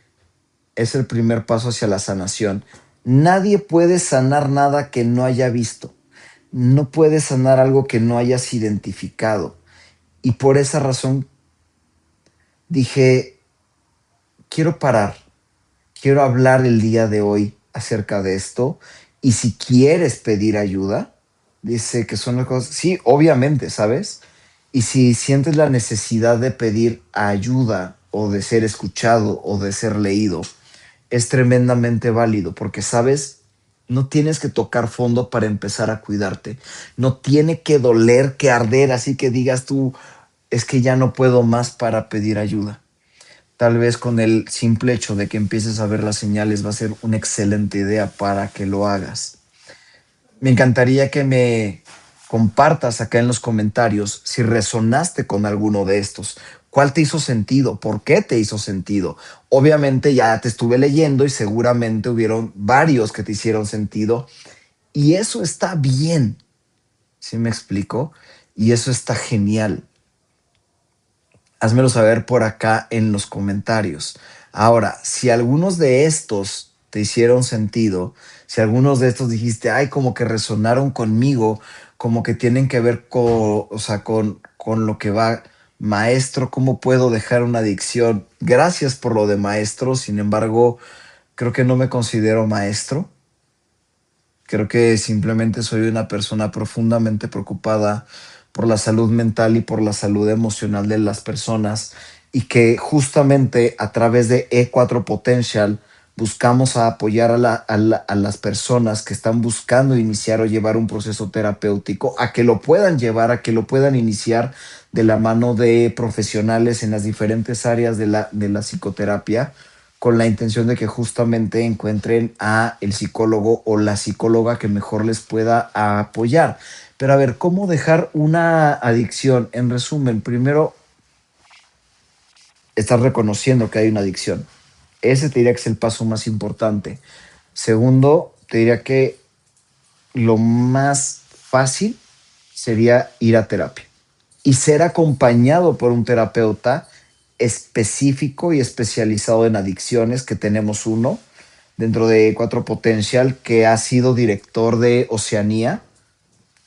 es el primer paso hacia la sanación. Nadie puede sanar nada que no haya visto. No puedes sanar algo que no hayas identificado. Y por esa razón dije, quiero parar, quiero hablar el día de hoy acerca de esto. Y si quieres pedir ayuda, dice que son las cosas, sí, obviamente, ¿sabes? Y si sientes la necesidad de pedir ayuda o de ser escuchado o de ser leído, es tremendamente válido porque, ¿sabes? No tienes que tocar fondo para empezar a cuidarte. No tiene que doler, que arder, así que digas tú, es que ya no puedo más para pedir ayuda. Tal vez con el simple hecho de que empieces a ver las señales va a ser una excelente idea para que lo hagas. Me encantaría que me compartas acá en los comentarios si resonaste con alguno de estos. ¿Cuál te hizo sentido? ¿Por qué te hizo sentido? Obviamente ya te estuve leyendo y seguramente hubieron varios que te hicieron sentido y eso está bien, ¿sí me explico? Y eso está genial. Házmelo saber por acá en los comentarios. Ahora, si algunos de estos te hicieron sentido, si algunos de estos dijiste, ay, como que resonaron conmigo, como que tienen que ver con, o sea, con lo que va, maestro, ¿cómo puedo dejar una adicción? Gracias por lo de maestro, sin embargo, creo que no me considero maestro. Creo que simplemente soy una persona profundamente preocupada por la salud mental y por la salud emocional de las personas y que justamente a través de E4 Potential buscamos a apoyar a las personas que están buscando iniciar o llevar un proceso terapéutico, a que lo puedan llevar, a que lo puedan iniciar de la mano de profesionales en las diferentes áreas de la psicoterapia con la intención de que justamente encuentren a el psicólogo o la psicóloga que mejor les pueda apoyar. Pero a ver, ¿cómo dejar una adicción? En resumen, primero, estás reconociendo que hay una adicción. Ese te diría que es el paso más importante. Segundo, te diría que lo más fácil sería ir a terapia y ser acompañado por un terapeuta específico y especializado en adicciones, que tenemos uno dentro de Cuatro Potencial, que ha sido director de Oceanía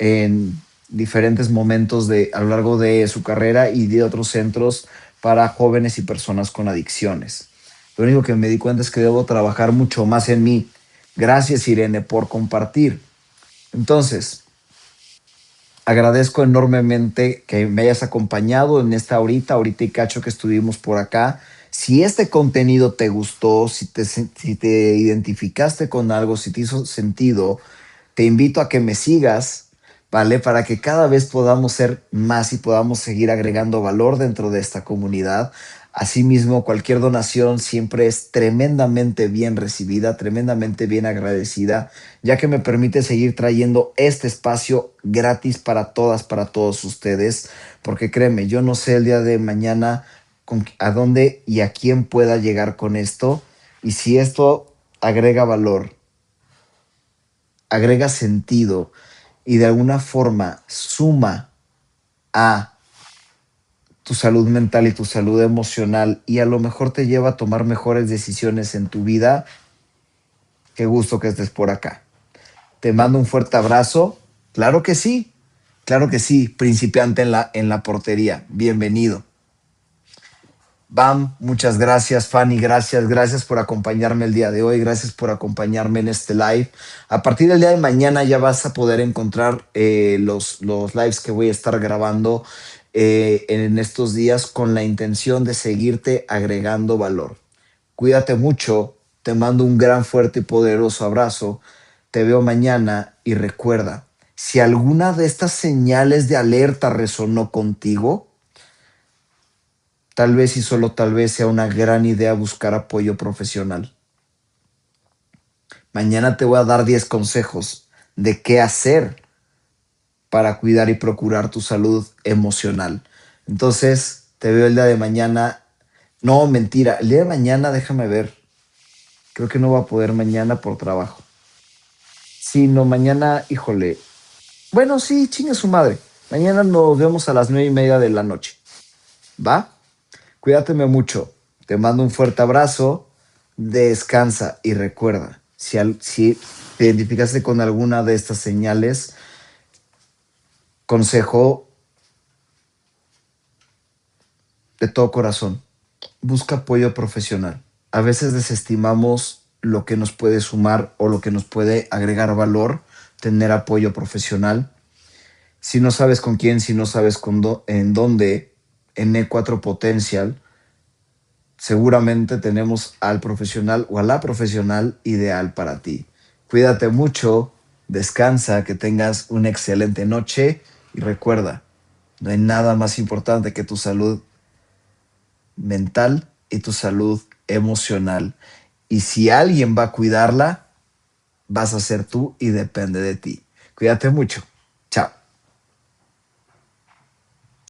en diferentes momentos a lo largo de su carrera y de otros centros para jóvenes y personas con adicciones. Lo único que me di cuenta es que debo trabajar mucho más en mí. Gracias, Irene, por compartir. Entonces, agradezco enormemente que me hayas acompañado en esta ahorita y cacho que estuvimos por acá. Si este contenido te gustó, si te identificaste con algo, si te hizo sentido, te invito a que me sigas, ¿vale? Para que cada vez podamos ser más y podamos seguir agregando valor dentro de esta comunidad. Asimismo, cualquier donación siempre es tremendamente bien recibida, tremendamente bien agradecida, ya que me permite seguir trayendo este espacio gratis para todas, para todos ustedes, porque créeme, yo no sé el día de mañana a dónde y a quién pueda llegar con esto, y si esto agrega valor, agrega sentido y de alguna forma suma a tu salud mental y tu salud emocional y a lo mejor te lleva a tomar mejores decisiones en tu vida, qué gusto que estés por acá. Te mando un fuerte abrazo. Claro que sí, principiante en la portería. Bienvenido. Bam, muchas gracias, Fanny, gracias por acompañarme el día de hoy, gracias por acompañarme en este live. A partir del día de mañana ya vas a poder encontrar los lives que voy a estar grabando en estos días con la intención de seguirte agregando valor. Cuídate mucho, te mando un gran, fuerte y poderoso abrazo, te veo mañana y recuerda, si alguna de estas señales de alerta resonó contigo, Tal vez y solo tal vez sea una gran idea buscar apoyo profesional. Mañana te voy a dar 10 consejos de qué hacer para cuidar y procurar tu salud emocional. Entonces, te veo el día de mañana. No, mentira, el día de mañana déjame ver. Creo que no va a poder mañana por trabajo. Sí, no, mañana, híjole. Bueno, sí, chingue su madre. Mañana nos vemos a las 9:30 de la noche. ¿Va? Cuídateme mucho. Te mando un fuerte abrazo. Descansa y recuerda, si te identificaste con alguna de estas señales, consejo de todo corazón, busca apoyo profesional. A veces desestimamos lo que nos puede sumar o lo que nos puede agregar valor, tener apoyo profesional. Si no sabes con quién, si no sabes en dónde, en E4 Potential, seguramente tenemos al profesional o a la profesional ideal para ti. Cuídate mucho, descansa, que tengas una excelente noche y recuerda, no hay nada más importante que tu salud mental y tu salud emocional. Y si alguien va a cuidarla, vas a ser tú y depende de ti. Cuídate mucho.